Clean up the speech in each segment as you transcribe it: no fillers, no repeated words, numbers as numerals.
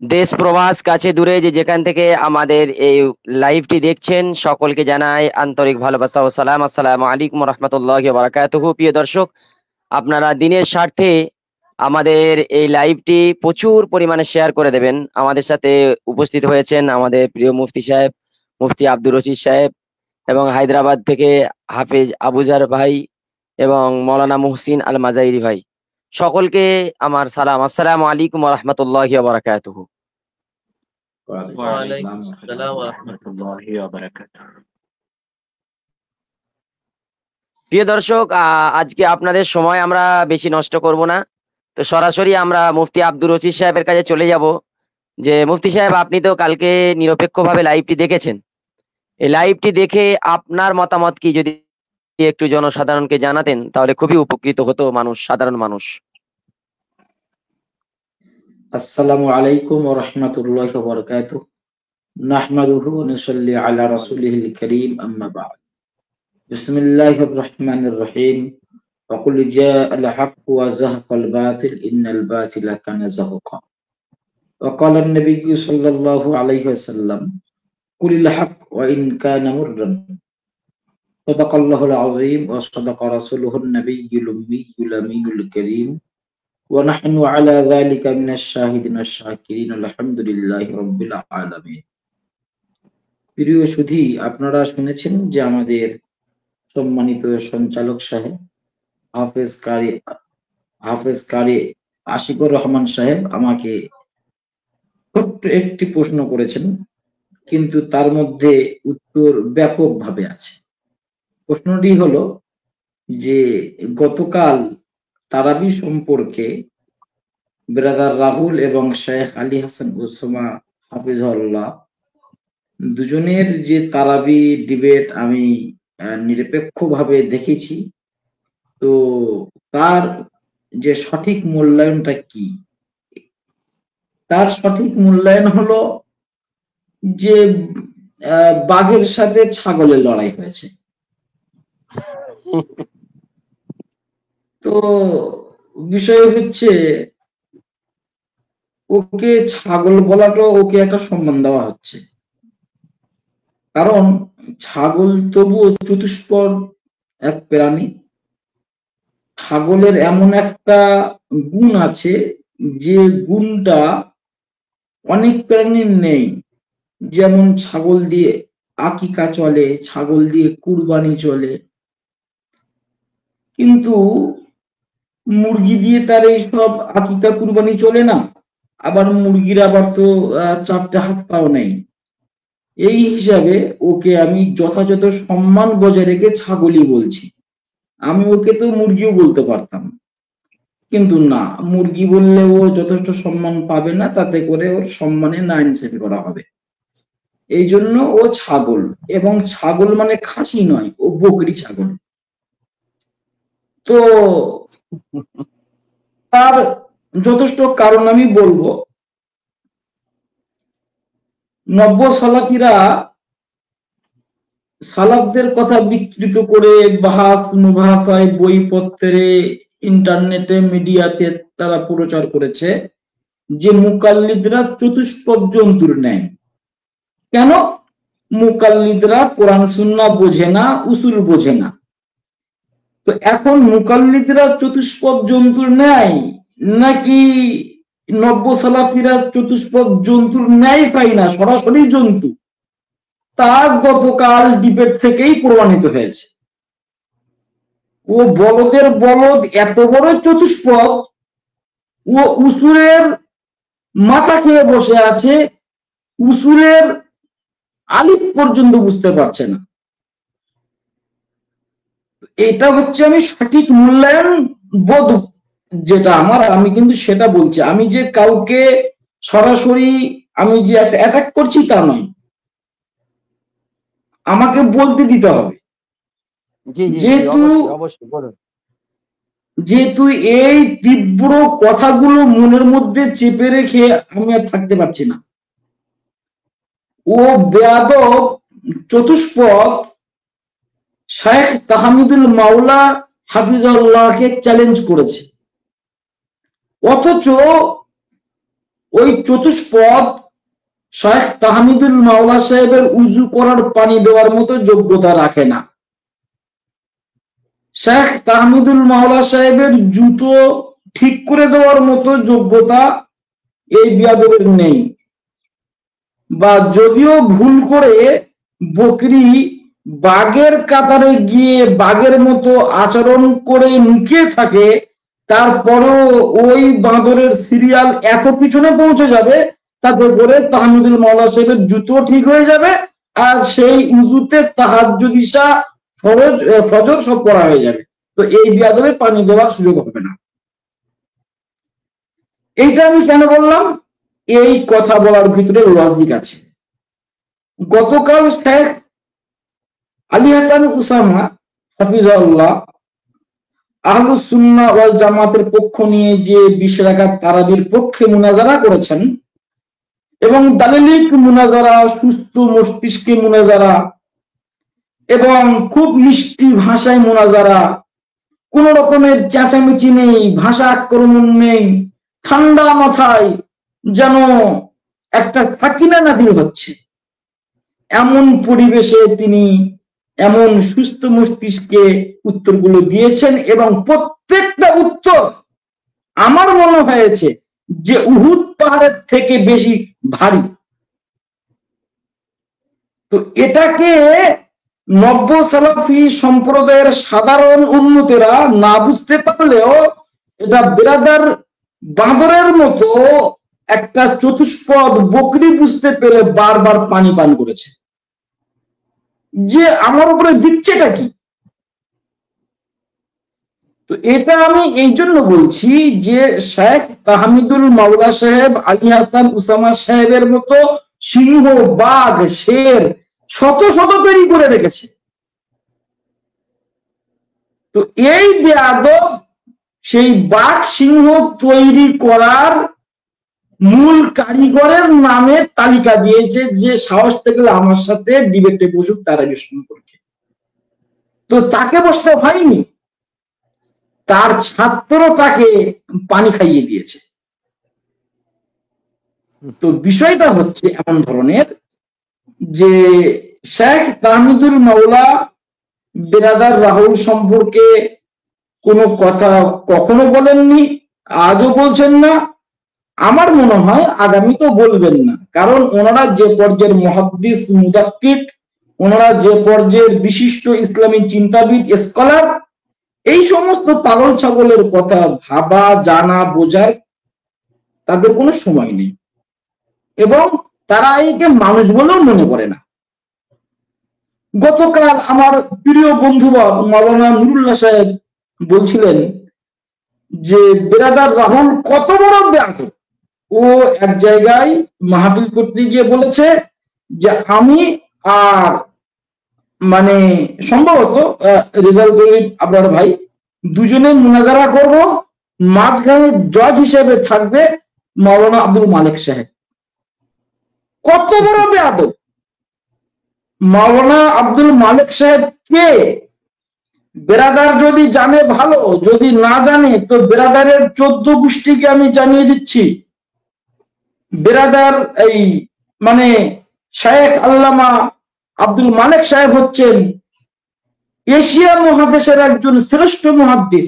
দেশ প্রবাস কাছে দূরে যে যেখান থেকে আমাদের এই লাইভটি দেখছেন সকলকে জানাই আন্তরিক ভালোবাসা ও সালাম। আসসালামু আলাইকুম রহমতুল্লাহি ওয়া বারাকাতুহু। প্রিয় দর্শক, আপনারা দিনের স্বার্থে আমাদের এই লাইভটি প্রচুর পরিমাণে শেয়ার করে দেবেন। আমাদের সাথে উপস্থিত হয়েছেন আমাদের প্রিয় মুফতি সাহেব, মুফতি আব্দুর রশিদ সাহেব, এবং হায়দ্রাবাদ থেকে হাফেজ আবুজার ভাই এবং মৌলানা মুহসিন আল মাজাইরি ভাই। সকলকে আমার সালাম। আসসালামু আলাইকুম রহমতুল্লাহি ওয়া বারাকাতুহু। ওয়ালাইকুম আসসালাম ওয়া রাহমাতুল্লাহি ওয়া বারাকাতুহু। প্রিয় দর্শক, আজকে আপনাদের সময় আমরা বেশি নষ্ট করব না, তো সরাসরি আমরা মুফতি আব্দুর রশিদ সাহেবের কাছে চলে যাব। যে মুফতি সাহেব, আপনি তো কালকে নিরপেক্ষভাবে লাইভটি দেখেছেন, এই লাইভটি দেখে আপনার মতামত কি যদি একটু জনসাধারণকে জানাতেন তাহলে খুবই উপকৃত হতো সাধারণ মানুষ। আসসালামু আলাইকুম ওয়া রাহমাতুল্লাহি ওয়া বারাকাতুহু। নাহমাদুহু ওয়া নুসাল্লি আলা রাসূলিহিল কারীম, আম্মা বা'দ। বিসমিল্লাহির রাহমানির রাহিম। ওয়া কুল জাআল হাক্কু ওয়া যাহাকাল বাতিল ইন্নাল বাতিলা কানা যাহুকা। ওয়া ক্বালা an-নাবিয়্যু সাল্লাল্লাহু আলাইহি ওয়াসাল্লাম কুলিল হাক্ক ওয়া ইন কানা মুররান। সাদাকাল্লাহুল আযীম ওয়া সাদাকা রাসূলুহুন নাবিয়্যুল উম্মিয়্যুল আমিনুল কারীম। ونحن على ذلك من الشاهدين الشاكرين الحمد لله رب العالمين। প্রিয় সুধী, আপনারা শুনেছেন যে আমাদের সম্মানিত সঞ্চালক সাহেব হাফেজ কারি আশিকুর রহমান সাহেব আমাকে ছোট্ট একটি প্রশ্ন করেছেন, কিন্তু তার মধ্যে উত্তর ব্যাপকভাবে আছে। প্রশ্নটি হলো যে গতকাল তারাবি সম্পর্কে ব্রাদার রাহুল এবং শেখ আলী হাসান উসমা হাফিজুল্লাহ দুজনের যে তারাবি ডিবেট আমি নিরপেক্ষভাবে দেখেছি, তো তার যে সঠিক মূল্যায়নটা কি? তার সঠিক মূল্যায়ন হলো যে বাঘের সাথে ছাগলের লড়াই হয়েছে। তো বিষয় হচ্ছে, ওকে ছাগল বলাটা ওকে একটা সম্মান দেওয়া হচ্ছে, কারণ ছাগল তবুও চতুষ্পদ এক প্রাণী। ছাগলের এমন একটা গুণ আছে যে গুণটা অনেক প্রাণীর নেই। যেমন ছাগল দিয়ে আকিকা চলে, ছাগল দিয়ে কুরবানি চলে, কিন্তু মুরগি দিয়ে তার এইসব আকিকা কুরবানি চলে না। আবার মুরগির আবার তো চারটে হাত পাও নেই। এই হিসাবে ওকে আমি যথাযথ সম্মান বজায় রেখে ছাগলই বলছি। আমি ওকে তো মুরগিও বলতে পারতাম, কিন্তু না, মুরগি বললে ও যথেষ্ট সম্মান পাবে না, তাতে করে ওর সম্মানে নাইনসাফি করা হবে। এই জন্য ও ছাগল, এবং ছাগল মানে খাসি নয়, ও বকরি ছাগল। তো তার যথেষ্ট কারণ আমি বলবো। নব্য সালাফিরা সালাফদের কথা বিকৃত করে বাহাস মুবাহাসায়, বইপত্রে, ইন্টারনেটে, মিডিয়াতে তারা প্রচার করেছে যে মুকাল্লিদরা চতুষ্পদ জন্তুর ন্যায়। কেন? মুকাল্লিদরা কোরআন সুন্নাহ বোঝে না, উসুল বোঝে না। তো এখন মুকাল্লিদরা চতুষ্পদ জন্তুর ন্যায়, নাকি নব্য সালাফিরা চতুষ্পদ জন্তুর ন্যায় পাই না, সরাসরি জন্তু? তা গতকাল ডিবেট থেকেই প্রমাণিত হয়েছে। ও বলদের বলদ, এত বড় চতুষ্পদ, ও উসুলের মাথা খেয়ে বসে আছে, উসুলের আলিফ পর্যন্ত বুঝতে পারছে না। এটা হচ্ছে আমি সঠিক মূল্যায়ন বোধ যেটা আমার, আমি কিন্তু সেটা বলছি। আমি যে কাউকে সরাসরি আমি যে একটা অ্যাটাক করছি তা নয়, আমাকে বলতে দিতে হবে। যেহেতু এই তীব্র কথাগুলো মনের মধ্যে চেপে রেখে আমি আর থাকতে পারছি না। ও বেয়াদব চতুষ্পদ শেখ তাহমিদুল মাওলা হাফিজাল্লাহকে চ্যালেঞ্জ করেছে, অথচ ওই চতুষ্পদ শেখ তাহমিদুল মাওলা সাহেবের উজু করার পানি দেওয়ার মতো যোগ্যতা রাখে না। শেখ তাহমিদুল মাওলা সাহেবের জুতো ঠিক করে দেওয়ার মতো যোগ্যতা এই বিয়াদবের নেই। বা যদিও ভুল করে বকরি বাঘের কাতারে গিয়ে বাঘের মতো আচরণ করে লুকিয়ে থাকে, তারপরেও ওই বাঁদরের সিরিয়াল এত পিছনে পৌঁছে যাবে তাতে করে তাহমিদুল মাওলা সাহেবের জুতো ঠিক হয়ে যাবে, আর সেই উজুতে তাহাজ্জুদ ইশা ফজর সব পড়া হয়ে যাবে। তো এই বিয়াদবে পানি দেওয়ার সুযোগ হবে না। এইটা আমি কেন বললাম? এই কথা বলার ভিতরে লজিক আছে। গতকাল শেখ আলী হাসান উসামা হাফিজাহুল্লাহ আহলুস সুন্নাহ ওয়াল জামাতের পক্ষ নিয়ে যে 20 রাকাত তারাবির পক্ষে মুনাজারা করেছেন, এবং দালিলিক মুনাজারা, সুস্থ মস্তিষ্কে মুনাজারা, এবং খুব মিষ্টি ভাষায় মুনাজারা, কোন রকমের চেঁচামেচি নেই, ভাষা আক্রমণ নেই, ঠান্ডা মাথায় যেন একটা সাকিনা নাযিল হচ্ছে, এমন পরিবেশে তিনি এমন সুস্থ মস্তিষ্কে উত্তরগুলো দিয়েছেন, এবং প্রত্যেকটা উত্তর আমার মনে হয়েছে যে উহুদ পাহাড়ের থেকে বেশি ভারী। তো এটাকে নব্য সালাফি সম্প্রদায়ের সাধারণ উম্মতেরা না বুঝতে পারলেও এটা বেরাদার বাঁদরের মতো একটা চতুষ্পদ বকরি বুঝতে পেরে বারবার পানি পান করেছে যে আমার উপরে দিচ্ছেটা কি। তো এটা আমি এই জন্য বলছি যে শেখ তাহমিদুল মাওলা সাহেব আলী হাসান উসামা সাহেবের মতো সিংহ, বাঘ, শের শত শত তৈরি করে রেখেছে। তো এই বেয়াদব সেই বাঘ সিংহ তৈরি করার মূল কারিগরের নামে তালিকা দিয়েছে, যে সাহস থাকলে আমার সাথে ডিবেটে বসুক তার আগে সম্পর্কে। তো তাকে বসতে হয়নি, তার ছাত্র তাকে পানি খাইয়ে দিয়েছে। তো বিষয়টা হচ্ছে এমন ধরনের যে শেখ তাহমিদুল মাওলা বেরাদার রাহুল সম্পর্কে কোনো কথা কখনো বলেননি, আজও বলছেন না, আমার মনে হয় আগামী তো বলবেন না। কারণ ওনারা যে পর্যায়ের মুহাদ্দিস, মুদাক্কিক, ওনারা যে পর্যায়ের বিশিষ্ট ইসলামী চিন্তাবিদ, স্কলার, এই সমস্ত পাগল ছাগলের কথা ভাবা, জানা, বোঝার তাদের কোনো সময় নেই, এবং তারা একে মানুষ বলেও মনে করে না। গতকাল আমার প্রিয় বন্ধু মাওলানা নুরুল্লাহ সাহেব বলছিলেন যে বেরাদার রাহুল কত বড় বেয়াদব। ও এক জায়গায় মাহফিল করতে গিয়ে বলেছে যে আমি আর মানে সম্ভবত রেজাল্ট গরিব আপনার ভাই দুজনে মুনাজারা করব, মাঝখানে জজ হিসেবে থাকবে মাওলানা আব্দুল মালিক সাহেব। কত বড় বেয়াদব! মাওলানা আব্দুল মালিক সাহেব কে? বেরাদার যদি জানে ভালো, যদি না জানে তো বেরাদারের 14 গোষ্ঠীকে আমি জানিয়ে দিচ্ছি। বেরাদার এই মানে শেখ আল্লামা আব্দুল মালিক সাহেব হচ্ছেন এশিয়া মহাদেশের একজন শ্রেষ্ঠ মুহাদ্দিস।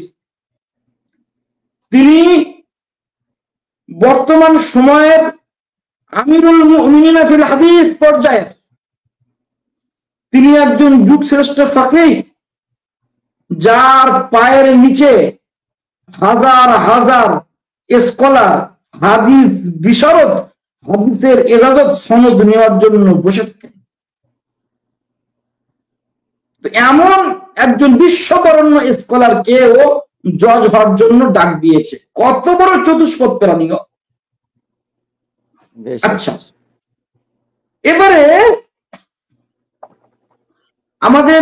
তিনি বর্তমান সময়ের আমিরুল মুমিনিন ফিল হাদিস পর্যায়ে, তিনি একজন যুগ শ্রেষ্ঠ ফাকিহ, যার পায়ের নিচে হাজার হাজার স্কলার, হাদিস বিশারদ, হাদিসের ইজাজত সনদ নেওয়ার জন্য বসে থাকেন। এমন একজন বিশ্ববরণ্য স্কলারকে ও জজ হওয়ার জন্য ডাক দিয়েছে। কত বড় চতুষ্পদ প্রাণী! আচ্ছা, এবারে আমাদের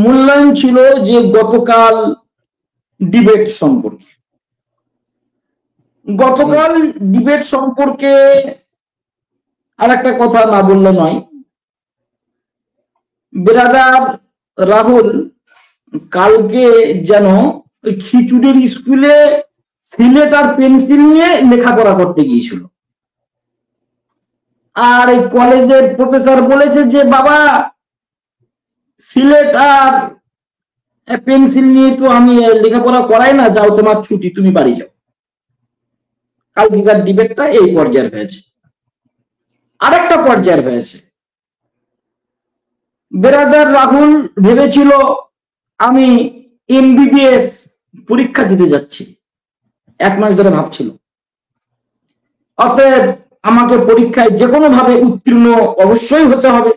মূল্যায়ন ছিল যে গতকাল ডিবেট সম্পর্কে। গতকাল ডিবেট সম্পর্কে আর একটা কথা না বললে নয়। বেরাদার রাহুল কালকে যেন খিচুড়ির স্কুলে সিলেট আর পেন্সিল নিয়ে লেখাপড়া করতে গিয়েছিল। আর এই কলেজের প্রফেসর বলেছে যে বাবা সিলেট আর পেন্সিল নিয়ে তো আমি লেখাপড়া করাই না, যাও তোমার ছুটি, তুমি বাড়ি যাও। কালকেকার ডিবেটটা এই পর্যায়ের হয়েছে। আরেকটা পর্যায়ের হয়েছে, বেরাদার রাহুল ভেবেছিল আমি এমবিবিএস পরীক্ষা দিতে যাচ্ছি, 1 মাস ধরে ভাবছিল, অতএব আমাকে পরীক্ষায় যে কোনো ভাবে উত্তীর্ণ অবশ্যই হতে হবে,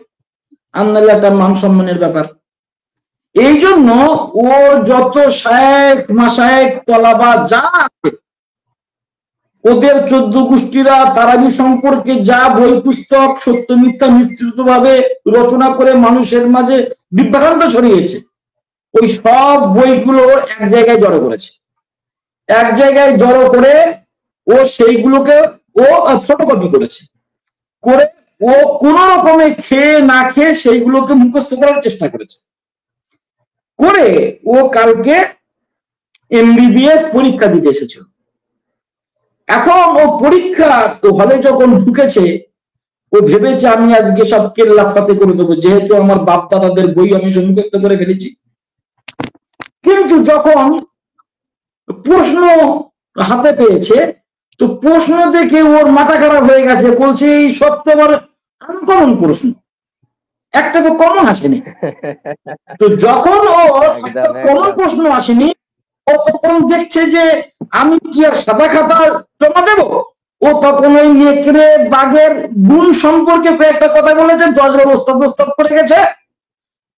আন্নালে একটা মান সম্মানের ব্যাপার। এই জন্য ওর যত শায়েখ মাশায়েখ তলাবা যা আছে, ওদের 14 গোষ্ঠীরা তারাবি সম্পর্কে যা বই পুস্তক সত্য মিথ্যা মিশ্রিত ভাবে রচনা করে মানুষের মাঝে বিভ্রান্ত ছড়িয়েছে, ওই সব বইগুলো এক জায়গায় জড়ো করেছে। এক জায়গায় জড়ো করে ও সেইগুলোকে ও ফটোকপি করেছে, করে ও কোন রকমে খেয়ে না খেয়ে সেইগুলোকে মুখস্থ করার চেষ্টা করেছে, করে ও কালকে এমবিবিএস পরীক্ষা দিতে এসেছিল। এখন ও পরীক্ষা হলে যখন ঢুকেছে, ও ভেবেছে আমি আজকে সব কেল্লা ফাতে করে দেবো, যেহেতু আমার বাপ দাদাদের বই আমি মুখস্থ করে ফেলেছি। কিন্তু যখন প্রশ্ন হাতে পেয়েছে, তো প্রশ্ন দেখে ওর মাথা খারাপ হয়ে গেছে, বলছে এই সব তো আমার আনকমন প্রশ্ন, একটা তো কমন আসেনি। তো যখন ওর একটা কমন প্রশ্ন আসেনি, ও তখন দেখছে যে আমি কি আর সাদা খাতা জমা দেব, ও তখন ওই নেকড়ে বাঘের গুণ সম্পর্কে কয়েকটা কথা বলেছে, 10 বার ওস্তাদ করে গেছে।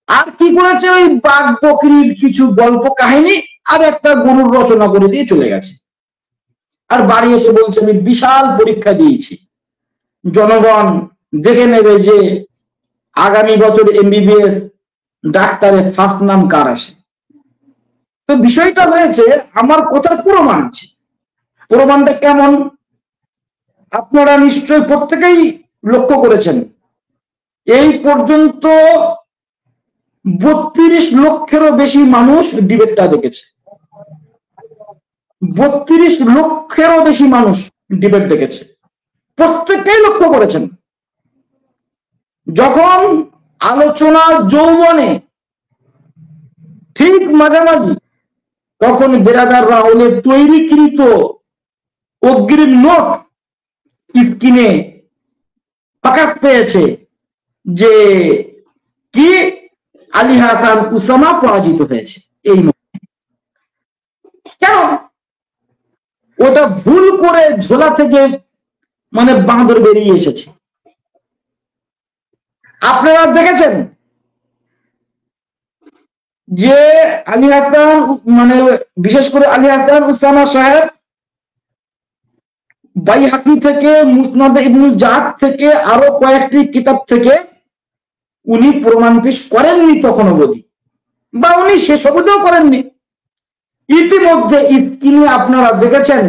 আর কি করেছে, ওই বাঘ বকরির কিছু গল্প কাহিনী আর একটা গরুর রচনা করে দিয়ে চলে গেছে। আর বাড়ি এসে বলছে আমি বিশাল পরীক্ষা দিয়েছি, জনগণ দেখে নেবে যে আগামী বছর এমবিবিএস ডাক্তারের ফার্স্ট নাম কার আসে। তো বিষয়টা হয়েছে, আমার কথার প্রমাণ আছে। প্রমাণটা কেমন আপনারা নিশ্চয়ই প্রত্যেকেই লক্ষ্য করেছেন। এই পর্যন্ত 32 লক্ষেরও বেশি মানুষ ডিবেটটা দেখেছে। 32 লক্ষেরও বেশি মানুষ ডিবেট দেখেছে, প্রত্যেকেই লক্ষ্য করেছেন। যখন আলোচনা যৌবনে ঠিক মাঝামাঝি, তখন বেরাদার রাহুলের তৈরিকৃত অগ্রিম নোট স্ক্রিনে প্রকাশ পেয়েছে যে কি আলী হাসান উসামা পরাজিত হয়েছে। এই কেন? ওটা ভুল করে ঝোলা থেকে মানে বাঁদর বেরিয়ে এসেছে। আপনারা দেখেছেন যে আলী হাসান, মানে বিশেষ করে আলী হাসান উসামা সাহেব বাইহাকি থেকে, মুসনাদে ইবনুল জাদ থেকে, আরো কয়েকটি কিতাব থেকে উনি প্রমাণ পেশ করেননি তখন অবধি, বা উনি শেষ অবধিও করেননি। ইতিমধ্যে স্ক্রিনে আপনারা দেখেছেন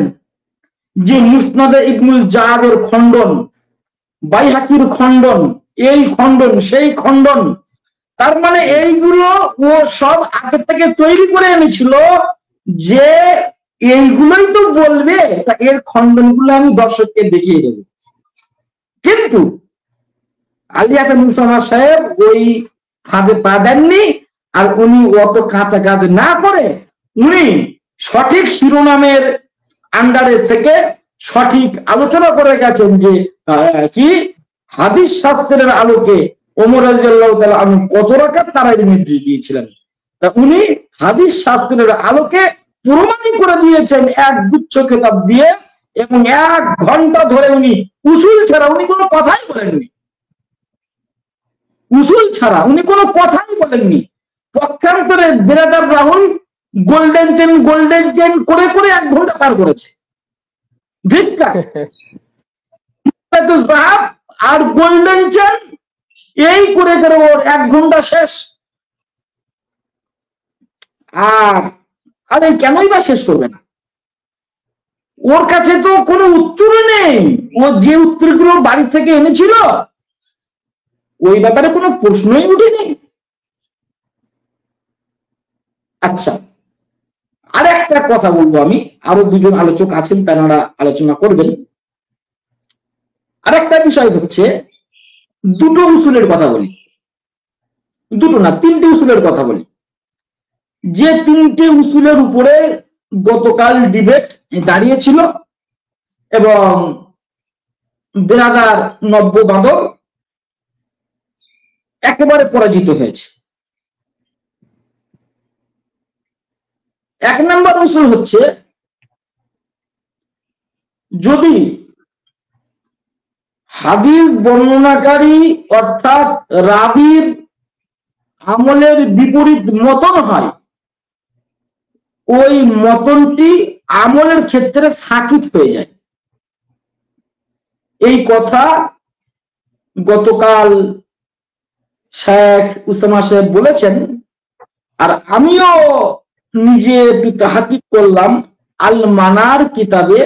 যে মুসনাদে ইবনুল জাদের খণ্ডন, বাইহাকির খণ্ডন, এই খণ্ডন সেই খণ্ডন, তার মানে এইগুলো ও সব আগে থেকে তৈরি করে এনেছিল যে এইগুলোই তো বলবে, তা এর খণ্ডনগুলো আমি দর্শককে দেখিয়ে দেব। কিন্তু আলী হাসান উসামা সাহেব ওই ফাঁদে পা দেননি, আর উনি অত কাঁচা কাজ না করে উনি সঠিক শিরোনামের আন্ডারে থেকে সঠিক আলোচনা করে গেছেন যে কি হাদিস শাস্ত্রের আলোকে ওমর রাদিয়াল্লাহু তাআলা আনহু কত রাকাত তারাবির নির্দেশ দিয়েছিলেন। তা উনি হাদিস শাস্ত্রের আলোকে প্রমাণ করে দিয়েছেন এক গুচ্ছ কিতাব দিয়ে, এবং 1 ঘন্টা ধরে উনি উসুল ছাড়া উনি কোনো কথাই বলেননি। উসুল ছাড়া উনি কোনো কথাই বলেননি। পক্ষান্তরে বেরাদার রাহুল গোল্ডেন চেন করে করে 1 ঘন্টা পার করেছে। ধিক্কার! আর গোল্ডেন চেন এই করে করে ওর 1 ঘন্টা শেষ। আর কেনই বা শেষ করবে না? ওর কাছে তো কোনো উত্তর নেই। ও যে উত্তরগুলো বাড়ি থেকে এনেছিল ওই ব্যাপারে কোনো প্রশ্নই উঠেনি। আচ্ছা, আর একটা কথা বলবো আমি, আরো 2 জন আলোচক আছেন, তারা আলোচনা করবেন। আরেকটা বিষয় হচ্ছে, দুটো উসুলের কথা বলি, দুটো না, তিনটে উসুলের কথা বলি, যে তিনটে উসুলের উপরে গতকাল ডিবেট দাঁড়িয়েছিল এবং বেরাদার নব্য বাদক একেবারে পরাজিত হয়েছে। এক নম্বর উসুল হচ্ছে, যদি হাদিস বর্ণনাকারী অর্থাৎ রাবীর আমলের বিপরীত মতন হয়, ওই মতনটি আমলের ক্ষেত্রে সাকিত হয়ে যায়। এই কথা গতকাল শেখ উসামা সাহেব বলেছেন, আর আমিও নিজে একটু তাহাকিক করলাম। আল মানার কিতাবে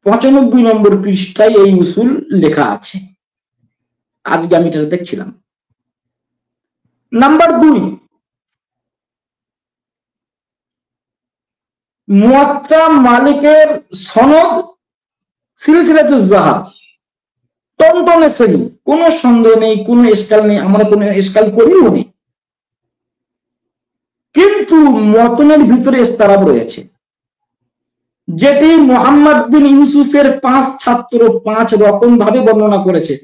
95 নম্বর পৃষ্ঠায় এই উসুল লেখা আছে। আজকে আমি এটা দেখছিলাম। নাম্বার 2, মুয়াত্তা মালিকের সনদ সিলসিলাতুজ যাহাব টনটনে সহি, কোনো সন্দেহ নেই, কোনো ইশকাল নেই, আমরা কোনো ইশকাল করিও নেই। কিন্তু মতনের ভিতরে ইস্তারাব রয়েছে, যেটি মুহাম্মদ বিন ইউসুফের 5 ছাত্র 5 রকম ভাবে বর্ণনা করেছে,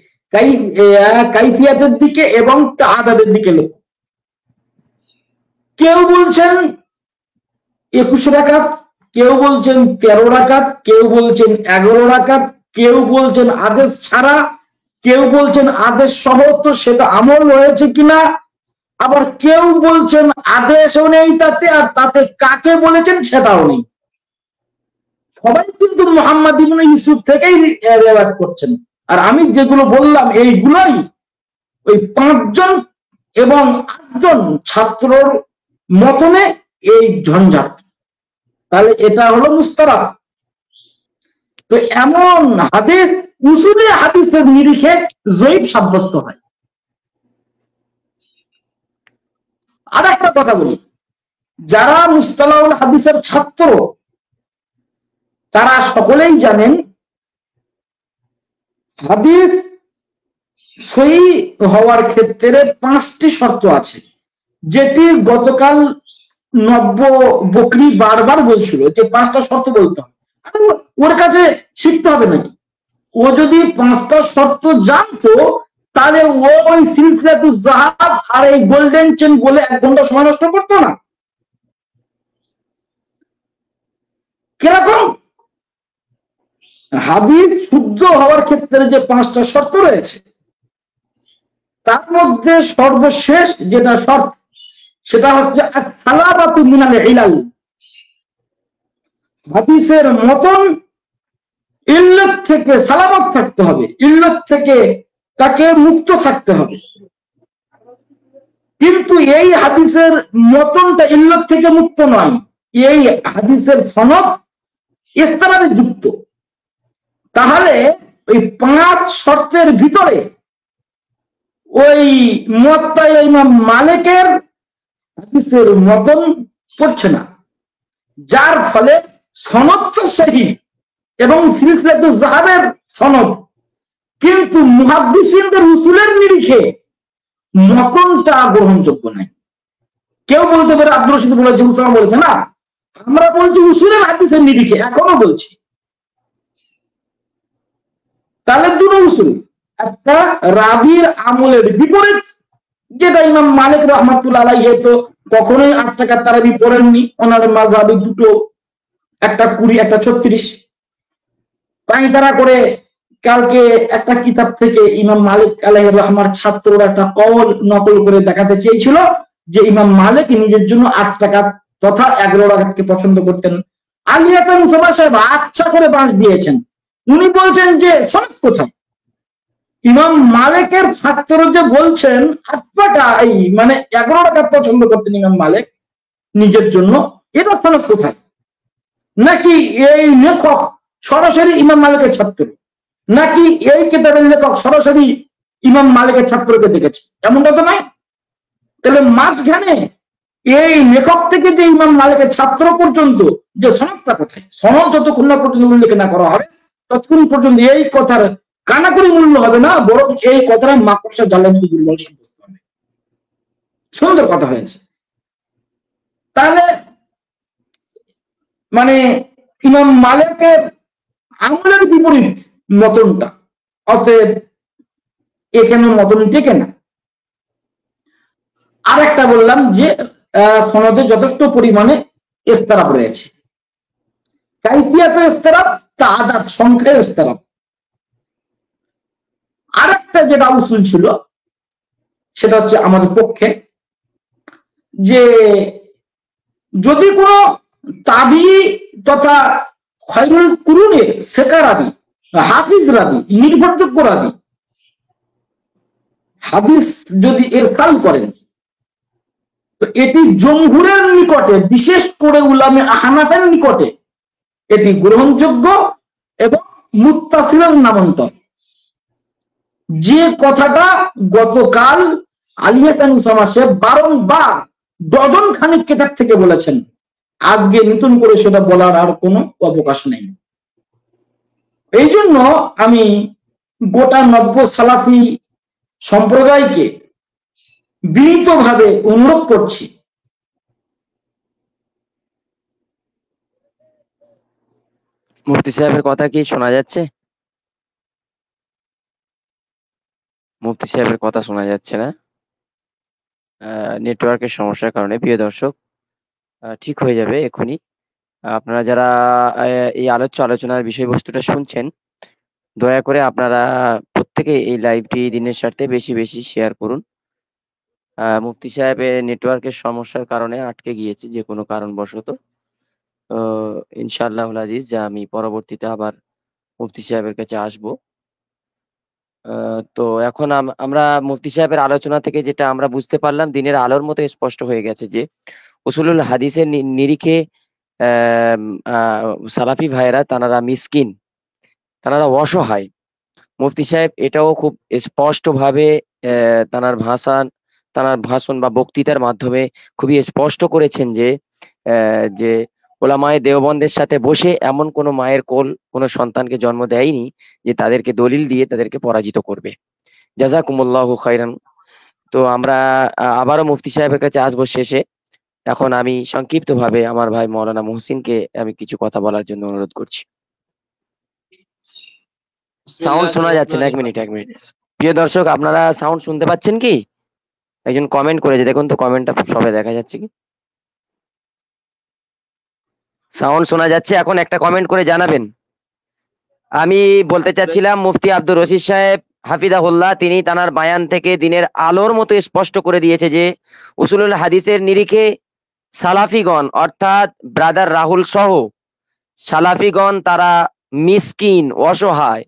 কাইফিয়াতের দিকে এবং তাআদাদের দিকে লক্ষ্য। কেউ বলছেন 21 রাকাত, কেউ বলছেন 13 রাকাত, কেউ বলছেন 11 রাকাত, কেউ বলছেন আদেশ ছাড়া, কেউ বলছেন আদেশ সহ, তো সেটা আমল হয়েছে কিনা, আবার কেউ বলছেন আদেশও নেই তাতে, আর তাতে কাকে বলেছেন সেটাও নেই। সবাই কিন্তু মুহাম্মদ ইবনে ইউসুফ থেকেই রিওয়ায়াত করছেন। আর আমি যেগুলো বললাম এইগুলোই ওই 5 জন এবং 8 জন ছাত্রর মতনে এই ঝঞ্ঝাট। তাহলে এটা হলো মুস্তারাব। তো এমন হাদিস উসুলে হাদিসের নিরিখে যঈফ সাব্যস্ত হয়। আর একটা কথা বলি, যারা মুস্তালাহুল হাদিসের ছাত্র তারা সকলেই জানেন হাদিস সহি হওয়ার ক্ষেত্রে 5টি শর্ত আছে, যেটি গতকাল নব্য বকরি বারবার বলছিল যে 5টা শর্ত বলতে হবে। ওর কাছে শিখতে হবে নাকি? ও যদি 5টা শর্ত জানতো তাহলে ও ওই সিলসিলাতুজ যাহাব আর এই গোল্ডেন চেন বলে 1 ঘন্টা সময় নষ্ট করতো না। কিরকম? হাদিস শুদ্ধ হওয়ার ক্ষেত্রে যে 5টা শর্ত রয়েছে, তার মধ্যে সর্বশেষ যেটা শর্ত সেটা হচ্ছে সালাবাতু মিনাল ইলাল। হাদিসের মতন ইল্লত থেকে সালামত থাকতে হবে, ইল্লত থেকে তাকে মুক্ত থাকতে হবে। কিন্তু এই হাদিসের মতনটা ইল্লত থেকে মুক্ত নয়, এই হাদিসের সনদ ইসতিরাবে যুক্ত। তাহলে ওই 5 শর্তের ভিতরে ওই মুয়াত্তা ইমাম মালিকের হাদিসের মতন পড়ছে না, যার ফলে সনদ তো সহিহ এবং সিলসিলাতুজ যাহাবের সনদ, কিন্তু মুহাদ্দিসিনদের উসুলের নিরিখে মতনটা গ্রহণযোগ্য নয়। কেউ বলতে পারে আব্দুর রশিদ বলেছে, উসামা বলেছে, না, আমরা বলছি উসুলের হাদিসের নিরিখে, এখনো বলছি। তাহলে দুটো উসুল, একটা রাবীর আমলের বিপরীত, যেটা ইমাম মালিক রাহমাতুল্লাহ আলাইহি তো কখনোই 8 টাকা তারাবি পড়েননি, ওনার মাযহাবে দুটো, একটা 20 একটা 36। তাই তারা করে কালকে একটা কিতাব থেকে ইমাম মালিক আলাইহির রহমার ছাত্ররা একটা কওল নকল করে দেখাতে চেয়েছিল যে ইমাম মালিক নিজের জন্য 8 টাকা তথা 11 রাকাতকে পছন্দ করতেন। আলিয়াত মুসাফা সাহেব আচ্ছা করে বাঁশ দিয়েছেন, উনি বলছেন যে সনদ কোথায়? ইমাম মালিকের ছাত্র যে বলছেন 8 টাকা, এই মানে 11 রাকাত পছন্দ করতেন ইমাম মালিক নিজের জন্য, এটা সনদ কোথায়? নাকি এই লেখক সরাসরি ইমাম মালিকের ছাত্র, নাকি এই কিতাবের লেখক সরাসরি ইমাম মালিকের ছাত্রকে দেখেছে? এমনটা তো নাই। তাহলে মাঝখানে এই লেখক থেকে যে ইমাম মালিকের ছাত্র পর্যন্ত যে সনদটা কোথায়? সনদ যতক্ষণ না পর্যন্ত উল্লেখ না করা হবে ততক্ষণ পর্যন্ত এই কথার কানাকড়ি মূল্য হবে না, বরং এই কথাটা মাকড়সা জালের মতো দুর্বল সাব্যস্ত হবে। সুন্দর কথা হয়েছে। তাহলে মানে ইমাম মালিকের আমলের বিপরীত মতনটা, অতএব এখানে মতন টেকে না। আর একটা বললাম যে সনদে যথেষ্ট পরিমাণে ইস্তেরাব রয়েছে, কাইফিয়াতে ইস্তেরাব, তাআদাদ সংখ্যায় ইস্তেরাব। আর একটা যেটা উসুল ছিল সেটা হচ্ছে আমাদের পক্ষে, যে যদি কোনো তাবি তথা খায়রুল কুরুনের সেকা রাবি, হাফিজ রাবি, নির্ভরযোগ্য রাবি হাদিস যদি ইরসাল করেন, তো এটি জমহুরের নিকটে, বিশেষ করে উলামে আহনাফের নিকটে এটি গ্রহণযোগ্য এবং মুত্তাসিলের নামান্তর। যে কথাটা গতকাল আলী হাসান উসামা সাহেব বারংবার ডজন খানিক কিতাব থেকে বলেছেন, আজকে নতুন করে সেটা বলার আর কোনো অবকাশ নেই। এই জন্য আমি গোটা নব্য সালাফি সম্প্রদায়কে বিনীতভাবে অনুরোধ করছি, মুফতি সাহেবের কথা কি শোনা যাচ্ছে? মুফতি সাহেবের কথা শোনা যাচ্ছে না, নেটওয়ার্কের সমস্যার কারণে। প্রিয় দর্শক, ঠিক হয়ে যাবে এখনই। আপনারা যারা এই আলোচনার বিষয়বস্তুটা শুনছেন, দয়া করে আপনারা প্রত্যেকে এই লাইভটি দিনের স্বার্থে বেশি বেশি শেয়ার করুন। মুফতি সাহেবের নেটওয়ার্কের সমস্যার কারণে আটকে গিয়েছে যে কোনো কারণবশত। ইনশাআল্লাহুল আজিজ, যা আমি পরবর্তীতে আবার মুফতি সাহেবের কাছে আসবো। তো এখন আমরা মুফতি সাহেবের আলোচনা থেকে যেটা আমরা বুঝতে পারলাম, দিনের আলোর মতো স্পষ্ট হয়ে গেছে যে উসুলুল হাদিসের নিরিখে সালাফি ভাইয়েরা তারা মিসকিন, তারা অসহায়। মুফতি সাহেব এটাও খুব স্পষ্টভাবে তানার ভাষণ বা বক্তৃতার মাধ্যমে খুবই স্পষ্ট করেছেন যে যে ওলামায়ে দেওবন্দের সাথে বসে এমন কোনো মায়ের কোল কোনো সন্তানকে জন্ম দেয়নি যে তাদেরকে দলিল দিয়ে তাদেরকে পরাজিত করবে। জাযাকুমুল্লাহু খাইরান। তো আমরা আবারও মুফতি সাহেবের কাছে আসবো শেষে। এখন আমি সংক্ষিপ্তভাবে আমার ভাই মাওলানা মুহসিনকে আমি কিছু কথা বলার জন্য অনুরোধ করছি। সাউন্ড শোনা যাচ্ছে না, এক মিনিট। প্রিয় দর্শক, আপনারা সাউন্ড শুনতে পাচ্ছেন কি? একজন কমেন্ট করেছে, দেখুন তো কমেন্টটা সবে দেখা যাচ্ছে কি? সাউন্ড শোনা যাচ্ছে? এখন একটা কমেন্ট করে জানাবেন। আমি বলতে চাচ্ছিলাম, মুফতি আব্দুর রশিদ সাহেব হাফিজাহুল্লাহ, তিনি তানার বায়ান থেকে দিনের আলোর মতো স্পষ্ট করে দিয়েছে যে উসুলুল হাদিসের নিরিখে সালাফিগণ, অর্থাৎ ব্রাদার রাহুল সহ সালাফিগণ তারা মিসকিন, অসহায়।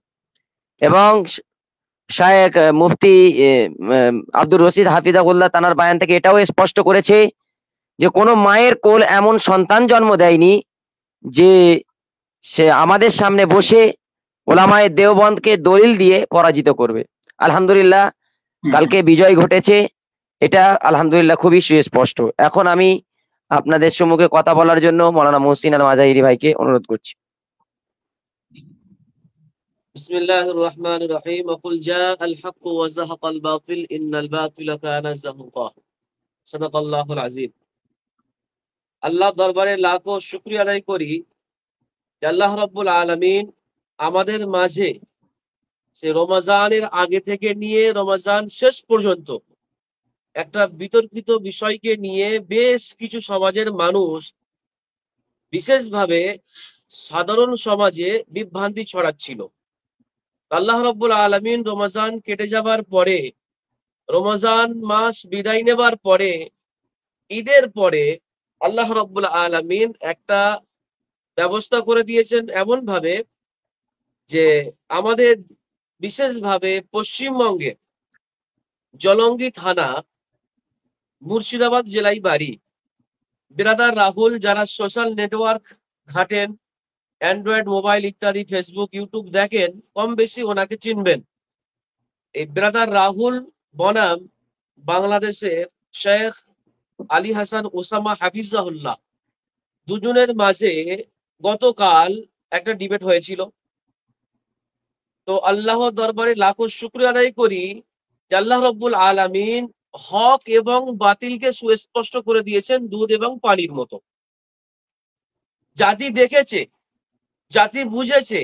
এবং শায়েখ মুফতি আব্দুর রশিদ হাফিজাহুল্লাহ তানার বায়ান থেকে এটাও স্পষ্ট করেছে যে কোনো মায়ের কোল এমন সন্তান জন্ম দেয়নি যে সে আমাদের সামনে বসে ওলামায়ে দেওবন্দকে দলিল দিয়ে পরাজিত করবে। আলহামদুলিল্লাহ, কালকে বিজয় ঘটেছে, এটা আলহামদুলিল্লাহ খুবই সুস্পষ্ট। এখন আমি আপনাদের সম্মুখে কথা বলার জন্য মাওলানা মুহসিন আল মাজাহিরি ভাইকে অনুরোধ করছি। বিসমিল্লাহির রহমানির রহিম। ওয়াকুল জাআল হক ওয়া যাহাকাল বাতিল ইন্নাল বাতিলা কানা যাহুকা। সাদাকাল্লাহুল আযীম। আল্লাহ দরবারে লাখো শুকরিয়া আদায় করি যে আল্লাহ রাব্বুল আলামিন আমাদের মাঝে সে রমজানের আগে থেকে নিয়ে রমজান শেষ পর্যন্ত একটা বিতর্কিত বিষয়কে নিয়ে বেশ কিছু সমাজের মানুষ, বিশেষভাবে সাধারণ সমাজে বিভ্রান্তি ছড়াচ্ছিল। আল্লাহ রাব্বুল আলামিন রমজান কেটে যাবার পরে, রমজান মাস বিদায় নেবার পরে, ঈদের পরে আল্লাহ রাব্বুল আলামিন একটা ব্যবস্থা করে দিয়েছেন এমন ভাবে যে আমাদের বিশেষভাবে পশ্চিমবঙ্গে জলঙ্গি থানা, মুর্শিদাবাদ জেলায় বাড়ি। ব্রাদার রাহুল যারা সোশ্যাল নেটওয়ার্ক ঘাটেন, অ্যান্ড্রয়েড মোবাইল ইত্যাদি, ফেসবুক, ইউটিউব দেখেন, কম বেশি ওনাকে চিনবেন। এই ব্রাদার রাহুল বনাম বাংলাদেশের শেখ আলী হাসান ওসামা হাফিজাহুল্লাহ, দুজনের মাঝে গতকাল একটা ডিবেট হয়েছিল। তো আল্লাহর দরবারে লাখো শুকরিয়া আদায় করি যে আল্লাহ রব্বুল আলামিন হক এবং বাতিলকে সুস্পষ্ট করে দিয়েছেন দুধ এবং পানির মতো। জাতি দেখেছে, জাতি বুঝেছে,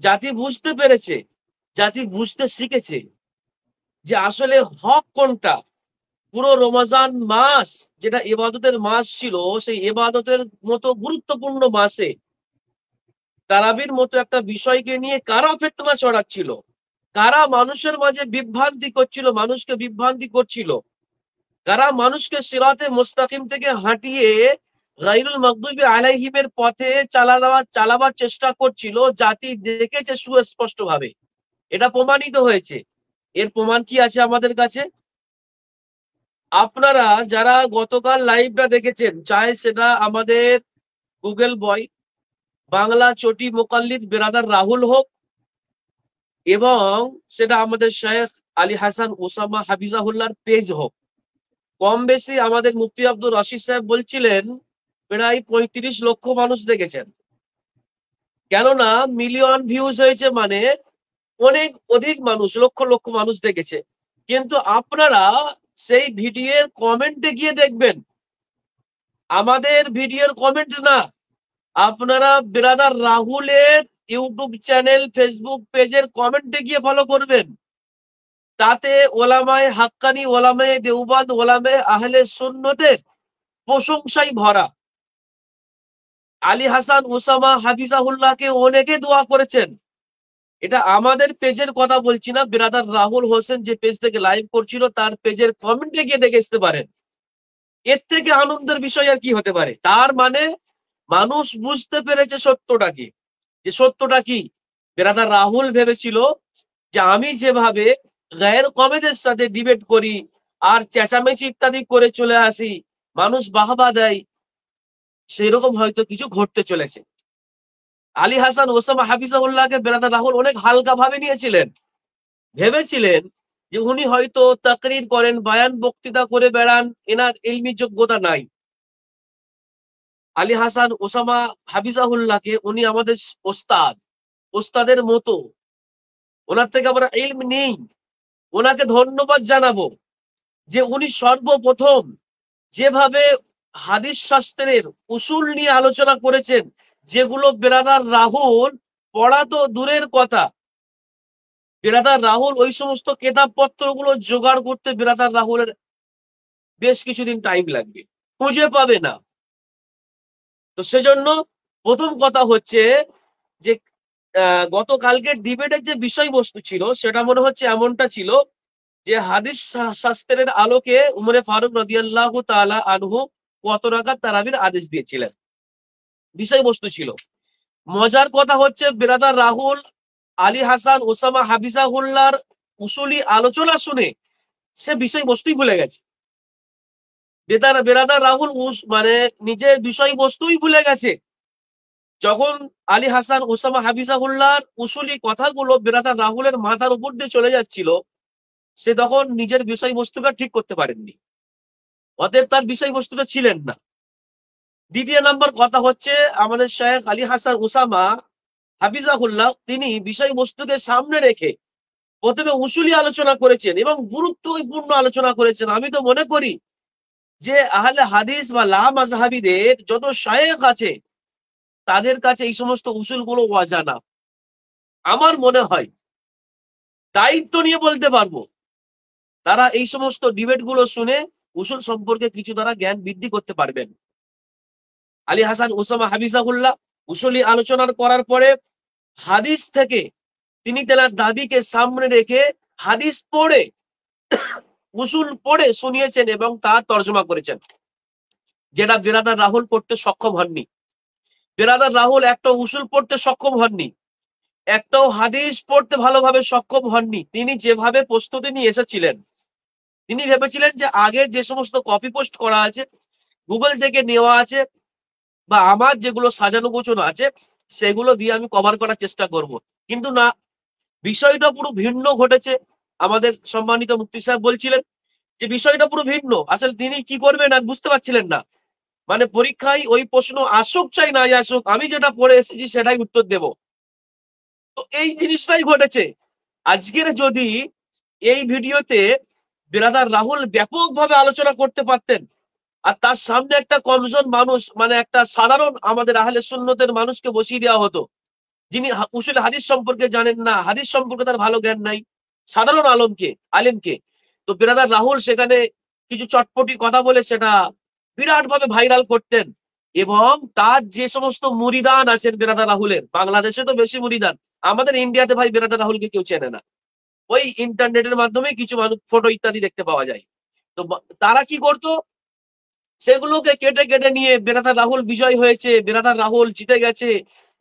জাতি বুঝতে পেরেছে, জাতি বুঝতে শিখেছে যে আসলে হক কোনটা। পুরো রমজান মাস যেটা ইবাদতের মাস ছিল, সেই ইবাদতের মতো গুরুত্বপূর্ণ মাসে তারাবির মতো একটা বিষয়কে নিয়ে কারা ফিতনা ছড়াচ্ছিল, কারা মানুষের মাঝে বিভ্রান্তি করছিল, মানুষকে বিভ্রান্তি করছিল, কারা মানুষকে সিরাতে মুস্তাকিম থেকে হাঁটিয়ে গায়রুল মাগদুবি আলাইহিমের পথে চালাবার চেষ্টা করছিল, জাতি দেখেছে সুস্পষ্ট ভাবে। এটা প্রমাণিত হয়েছে। এর প্রমাণ কি আছে আমাদের কাছে? আপনারা যারা গতকাল লাইভটা দেখেছেন, চাই সেটা আমাদের গুগল বয়, বাংলা চটি মোকাল্লিদ বেরাদার রাহুল হোক, এবং সেটা আমাদের শেখ আলী হাসান ওসামা হাফিজাহুল্লাহর পেজ হোক, কম বেশি আমাদের মুফতি আব্দুর রশিদ সাহেব বলছিলেন প্রায় 35 লক্ষ মানুষ দেখেছেন। কেননা মিলিয়ন ভিউজ হয়েছে মানে অনেক অধিক মানুষ, লক্ষ লক্ষ মানুষ দেখেছে। কিন্তু আপনারা সেই ভিডিওর কমেন্টে গিয়ে দেখবেন, আমাদের ভিডিওর কমেন্ট না, আপনারা ব্রাদার রাহুলের ইউটিউব চ্যানেল ফেসবুক পেজের কমেন্টে গিয়ে ফলো করবেন। তাতে ওলামায়ে হাক্কানি, ওলামায়ে দেওবন্দ, ওলামায়ে আহলে সুন্নতের প্রশংসাই ভরা। আলী হাসান ওসামা হাফিজাহুল্লাহকে অনেকে দোয়া করেছেন। এটা আমাদের পেজের কথা বলছি না, ব্রাদার রাহুল হোসেন যে পেজ থেকে লাইভ করছিল তার পেজের কমেন্টে গিয়ে দেখে আসতে পারেন। এর থেকে আনন্দের বিষয় আর কি হতে পারে? তার মানে মানুষ বুঝতে পেরেছে সত্যটা কি। যে সত্যটা কি, ব্রাদার রাহুল ভেবেছিল যে আমি যেভাবে গায়ের কমেদের সাথে ডিবেট করি আর চেঁচামেচি ইত্যাদি করে চলে আসি, মানুষ বাহবা দেয়, সেরকম হয়তো কিছু ঘটতে চলেছে। আলী হাসান ওসামা হাফিজাহুল্লাহকে ব্রাদার রাহুল অনেক হালকা ভাবে নিয়েছিলেন, ভেবেছিলেন যে উনি হয়তো তাকরির করেন, বায়ান বক্তৃতা করে বেড়ান, এনার ইলমি যোগ্যতা নাই। আলী হাসান ওসামা হাফিজাহুল্লাহকে উনি আমাদের ওস্তাদ, ওস্তাদের মতো, ওনার থেকে আমরা ইলম নেই। ওনাকে ধন্যবাদ জানাবো যে উনি সর্বপ্রথম যেভাবে হাদিস শাস্ত্রের উসুল নিয়ে আলোচনা করেছেন, যেগুলো ব্রাদার রাহুল পড়া তো দূরের কথা, ব্রাদার রাহুল ওই সমস্ত কেতাবপত্রগুলো জোগাড় করতে ব্রাদার রাহুলের বেশ কিছুদিন টাইম লাগবে, খুঁজে পাবে না। তো সেজন্য প্রথম কথা হচ্ছে যে গতকালকের ডিবেটের যে বিষয়বস্তু ছিল সেটা মনে হচ্ছে এমনটা ছিল যে হাদিস শাস্ত্রের আলোকে উমরে ফারুক রাদিয়াল্লাহু তাআলা আনহু কত রাকাত তারাবির আদেশ দিয়েছিলেন, বিষয়বস্তু ছিল। মজার কথা হচ্ছে ব্রাদার রাহুল আলী হাসান ওসামা হাফিজাহুল্লাহর উসুলি আলোচনা শুনে সে বিষয়বস্তুই ভুলে গেছে। ব্রাদার রাহুল মানে নিজের বিষয়বস্তুই ভুলে গেছে। যখন আলী হাসান ওসামা হাফিজাহুল্লাহর উসুলি কথাগুলো ব্রাদার রাহুলের মাথার উপর দিয়ে চলে যাচ্ছিল, সে তখন নিজের বিষয়বস্তুটা ঠিক করতে পারেননি, অতএব তার বিষয়বস্তুটা ছিলেন না। দ্বিতীয় নম্বর কথা হচ্ছে আমাদের শেখ আলী হাসান ওসামা হাফিজাহুল্লাহ তিনি বিষয়বস্তুকে সামনে রেখে প্রথমে উসুলি আলোচনা করেছেন এবং গুরুত্বপূর্ণ আলোচনা করেছেন। আমি তো মনে করি যে আহলে হাদিস বা লা মাযহাবীদের যত শায়েখ আছে তাদের কাছে এই সমস্ত উসুলগুলো অজানা। আমার মনে হয় দায়িত্ব নিয়ে বলতে পারবো তারা এই সমস্ত ডিবেট গুলো শুনে উসুল সম্পর্কে কিছু তারা জ্ঞান বৃদ্ধি করতে পারবেন। আলী হাসান ওসামা হাফিজাহুল্লাহ উসুলি আলোচনা করার পরে হাদিস থেকে তিনি তার দাবিকে সামনে রেখে হাদিস পড়ে উসুল পড়ে শুনিয়েছেন এবং তা তর্জমা করেছেন, যেটা ব্রাদার রাহুল পড়তে সক্ষম হননি। ব্রাদার রাহুল একটা উসুল পড়তে সক্ষম হননি, একটাও হাদিস পড়তে ভালোভাবে সক্ষম হননি। তিনি যেভাবে প্রস্তুতি নিয়ে এসেছিলেন, তিনি ভেবেছিলেন যে আগে যে সমস্ত কপি পোস্ট করা আছে, গুগল থেকে নেওয়া আছে, বা আমার যেগুলো সাজানো গোছানো আছে সেগুলো দিয়ে আমি কভার করার চেষ্টা করব। কিন্তু না, বিষয়টা পুরো ভিন্ন ঘটেছে। আমাদের সম্মানিত মুফতি সাহেব বলছিলেন যে বিষয়টা পুরো ভিন্ন। আসলে তিনি কি করবেন আর বুঝতে পারছিলেন না। মানে পরীক্ষায় ওই প্রশ্ন আসুক চাই না আসুক, আমি যেটা পড়ে এসেছি সেটাই উত্তর দেব। তো এই জিনিসটাই ঘটেছে। আজকের যদি এই ভিডিওতে ব্রাদার রাহুল ব্যাপকভাবে আলোচনা করতে পারতেন, আর তার সামনে একটা কমজন মানুষ, মানে একটা সাধারণ আমাদের আহলে সুন্নতের মানুষকে বসিয়ে দেওয়া হতো, যিনি উসুল হাদিস সম্পর্কে জানেন না, হাদিস সম্পর্কে তার ভালো জ্ঞান নাই, সাধারণ আলেমকে, তো ব্রাদার রাহুল সেখানে কিছু চটপটি কথা বলে সেটা বিরাট ভাবে ভাইরাল করতেন। এবং তার যে সমস্ত মুরিদান আছেন ব্রাদার রাহুলের, বাংলাদেশে তো বেশি মুরিদান, আমাদের ইন্ডিয়াতে ভাই ব্রাদার রাহুলকে কেউ চেনে না, ওই ইন্টারনেটের মাধ্যমে কিছু মানুষ ফটো ইত্যাদি দেখতে পাওয়া যায়। তো তারা কি করতো, সেগুলোকে কেটে কেটে নিয়ে ব্রাদার রাহুল বিজয় হয়েছে, ব্রাদার রাহুল জিতে গেছে,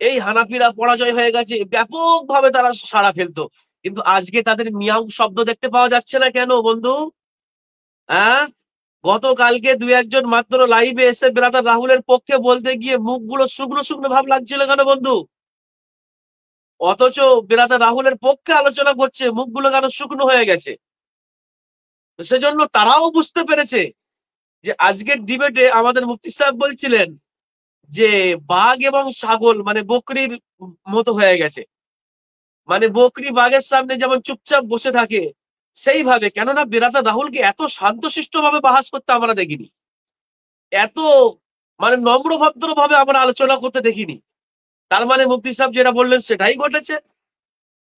এই হানাফিরা পরাজয় হয়ে গেছে, ব্যাপকভাবে তারা সাড়া ফেলতো। কিন্তু আজকে তাদের মিয়াও শব্দ দেখতে পাওয়া যাচ্ছে না কেন বন্ধু? হ্যাঁ, গতকালকে দুই একজন মাত্র লাইভে এসে ব্রাদার রাহুলের পক্ষে বলতে গিয়ে মুখগুলো শুকনো শুকনো ভাব লাগছিল কেন বন্ধু? অথচ ব্রাদার রাহুলের পক্ষে আলোচনা করছে, মুখগুলো কেন শুকনো হয়ে গেছে? তো সেজন্য তারাও বুঝতে পেরেছে যে আজকের ডিবেটে আমাদের মুফতি সাহেব বলছিলেন যে বাঘ এবং ছাগল মানে বকরির মতো হয়ে গেছে, মানে বকরি বাঘের সামনে যেমন চুপচাপ বসে থাকে সেইভাবে। কেননা ব্রাদার রাহুলকে এত শান্তশিষ্ট ভাবে বাহাস করতে আমরা দেখিনি, এত মানে নম্র ভদ্র ভাবে আমরা আলোচনা করতে দেখিনি। তার মানে মুফতি সাহেব যেটা বললেন সেটাই ঘটেছে।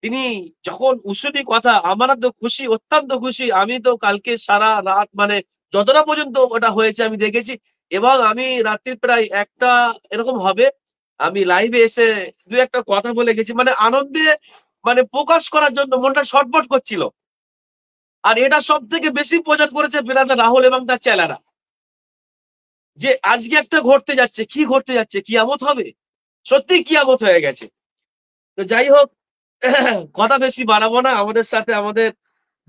তিনি যখন উসুলি কথা, আমরা তো খুশি, অত্যন্ত খুশি। আমি তো কালকে সারা রাত মানে যতটা পর্যন্ত ওটা হয়েছে আমি দেখেছি, এবং আমি রাত্রি প্রায় 1টা এরকম হবে, আমি লাইভে এসে দুই একটা কথা বলে গেছি, মানে আনন্দে মানে প্রকাশ করার জন্য মনটা ছটফট করছিল। আর এটা সব থেকে বেশি প্রচার করেছে ব্রাদার রাহুল এবং তার চেলারা, যে আজকে একটা ঘটতে যাচ্ছে। কি ঘটতে যাচ্ছে? কিয়ামত হবে, সত্যি কিয়ামত হয়ে গেছে। তো যাই হোক, কথা বেশি বাড়াবো না, আমাদের সাথে আমাদের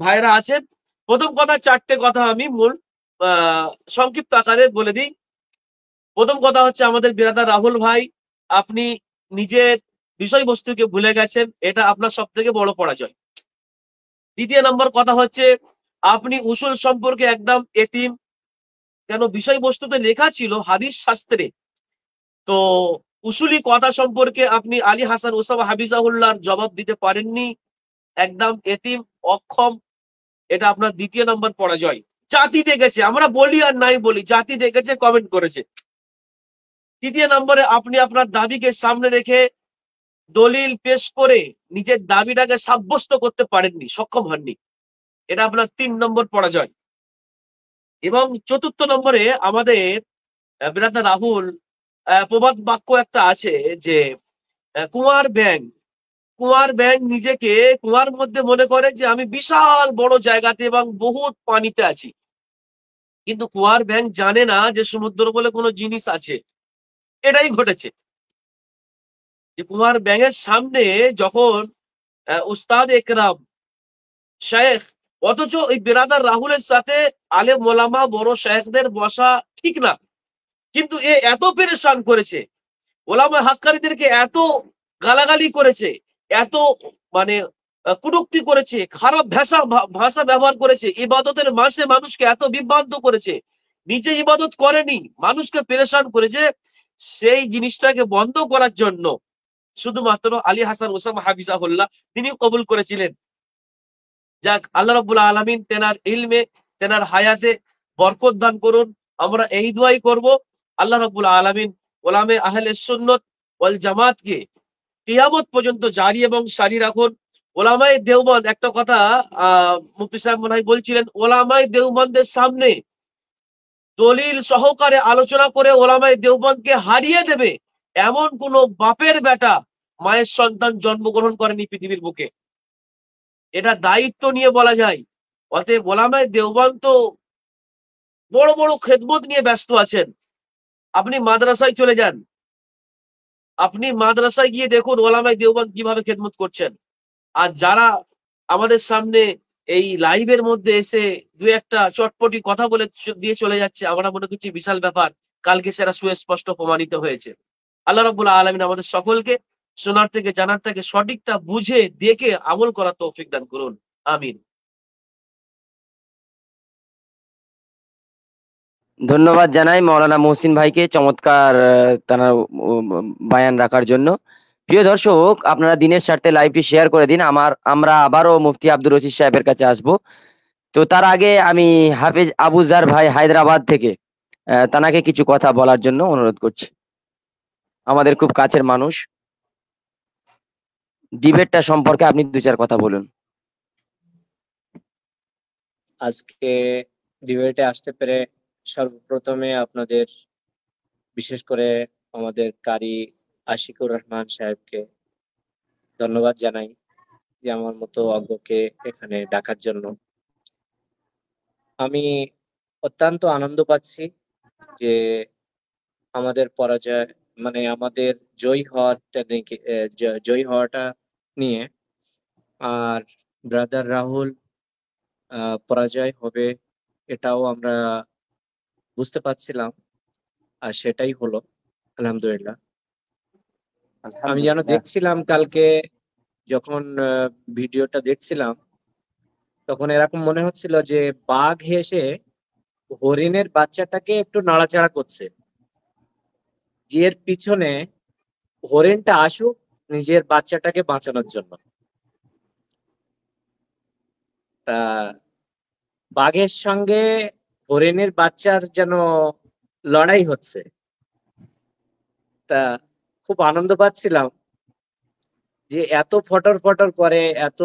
ভাইরা আছেন। প্রথম কথা, 4টে কথা আমি মূল সংক্ষিপ্ত আকারে বলে দিই। প্রথম কথা হচ্ছে, আমাদের বিরাদার রাহুল ভাই, আপনি নিজের বিষয়বস্তুকে ভুলে গেছেন, এটা আপনার সব থেকে বড় পরাজয়। দ্বিতীয় নম্বর কথা হচ্ছে, আপনি উসুল সম্পর্কে একদম এতিম। কেন? বিষয়বস্তুতে লেখা ছিল হাদিস শাস্ত্রে, তো উসুলি কথা সম্পর্কে আপনি আলী হাসান ওসামা হাফিজাহুল্লাহর জবাব দিতে পারেননি, একদম এতিম, অক্ষম। এটা আপনার দ্বিতীয় নম্বর পরাজয়। জাতি দেখেছে, আমরা বলি আর নাই বলি, জাতি দেখেছে, কমেন্ট করেছে। তৃতীয় নম্বরে, আপনি আপনার দাবিকে সামনে রেখে দলিল পেশ করে নিজের দাবিটাকে সাব্যস্ত করতে পারেননি, সক্ষম হননি। এটা আপনার 3 নম্বর পরাজয়। এবং চতুর্থ নম্বরে, আমাদের ব্রাদার রাহুল প্রবাদ বাক্য একটা আছে যে কুয়ার ব্যাং নিজেকে কুয়ার মধ্যে মনে করে যে আমি বিশাল বড় জায়গাতে এবং বহুত পানিতে আছি, কিন্তু কুয়ার ব্যাং জানে না যে সমুদ্র বলে কোনো জিনিস আছে। এটাই ঘটেছে যে কুমার ব্যাঙের সামনে যখন উস্তাদ একরাম, শেখ, অথচ ওই বিরাদার রাহুলের সাথে আলেম ওলামা বড় শেখদের বসা ঠিক না, কিন্তু এ এত পেরেশান করেছে, ওলামা হাক্কারিদেরকে এত গালাগালি করেছে, এত মানে কটূক্তি করেছে, খারাপ ভাষা ব্যবহার করেছে, ইবাদতের মাসে মানুষকে এত বিভ্রান্ত করেছে, নিজে ইবাদত করেনি, মানুষকে পেরেশান করেছে। সেই জিনিসটাকে বন্ধ করার জন্য শুধুমাত্র আলী হাসান ওসামা হাফিজাহুল্লাহ তিনি কবুল করেছিলেন। যাক, আল্লাহ রাব্বুল আলামিন তেনার ইলমে, তেনার হায়াতে বরকত দান করুন। আমরা এই দোয়াই করব, আল্লাহ রাব্বুল আলামিন ওলামে আহলে সুন্নাত ওয়াল জামাতকে কিয়ামত পর্যন্ত জারি এবং সারি রাখুন। ওলামায়ে দেওবন্দ, একটা কথা মুফতি সাহেব মনে হয় বলছিলেন, ওলামায়ে দেওবন্দের সামনে দলিল সহকারে আলোচনা করে ওলামায়ে দেওবন্দকে হারিয়ে দেবে এমন কোন বাপের বেটা মায়ের সন্তান জন্মগ্রহণ করেনি পৃথিবীর বুকে। এটা দায়িত্ব নিয়ে বলা যায়। অতএব ওলামায়ে দেওবন্দ তো বড় বড় খেদমত নিয়ে ব্যস্ত আছেন। আপনি মাদ্রাসায় চলে যান, আপনি মাদ্রাসায় গিয়ে দেখুন ওলামায়ে দেওবন্দ কিভাবে খেদমত করছেন। আর যারা আমাদের সামনে এই লাইভের মধ্যে এসে দু একটা চটপটি কথা বলে দিয়ে চলে যাচ্ছে, আমরা মনে করছি বিশাল ব্যাপার, কালকে সেটা সুস্পষ্ট প্রমাণিত হয়েছে। আল্লাহ রাব্বুল আলামিন আমাদের সকলকে শোনার থেকে জানার থেকে সঠিকটা বুঝে দেখে আমল করার তৌফিক দান করুন, আমিন। ধন্যবাদ জানাই মাওলানা মুহসিন ভাইকে চমৎকার তার বায়ান রাখার জন্য। প্রিয় দর্শক, আপনারা দিনের স্বার্থে লাইভটি শেয়ার করে দিন। আমরা আবারও মুফতি আব্দুর রশিদ সাহেবের কাছে আসব। তো তার আগে আমি হাফেজ আবুজার ভাই হায়দ্রাবাদ থেকে তানাকে কিছু কথা বলার জন্য অনুরোধ করছি। আমাদের খুব কাছের মানুষ, ডিবেটটা সম্পর্কে আপনি দু চার কথা বলুন। আজকে ডিবেটে আসতে পেরে সর্বপ্রথমে আপনাদের, বিশেষ করে আমাদের কারি আশিকুর রহমান সাহেবকে ধন্যবাদ জানাই যে আমার মতো অজ্ঞকে এখানে ডাকার জন্য। আমি অত্যন্ত আনন্দ পাচ্ছি যে আমাদের পরাজয় মানে আমাদের জয়ী হওয়াটা নিয়ে, আর ব্রাদার রাহুল পরাজয় হবে এটাও আমরা বুঝতে পারছিলাম, আর সেটাই হলো আলহামদুলিল্লাহ। আমি যেন দেখছিলাম কালকে যখন ভিডিওটা দেখছিলাম, তখন এরকম মনে হচ্ছিল যে বাঘ এসে হরিণের বাচ্চাটাকে একটু নাড়াচাড়া করছে, যে এর পিছনে হরিণটা আসুক নিজের বাচ্চাটাকে বাঁচানোর জন্য। তা বাঘের সঙ্গে হরিণের বাচ্চার যেন লড়াই হচ্ছে, তা খুব আনন্দ পাচ্ছিলাম যে এত ফটর ফটর করে, এত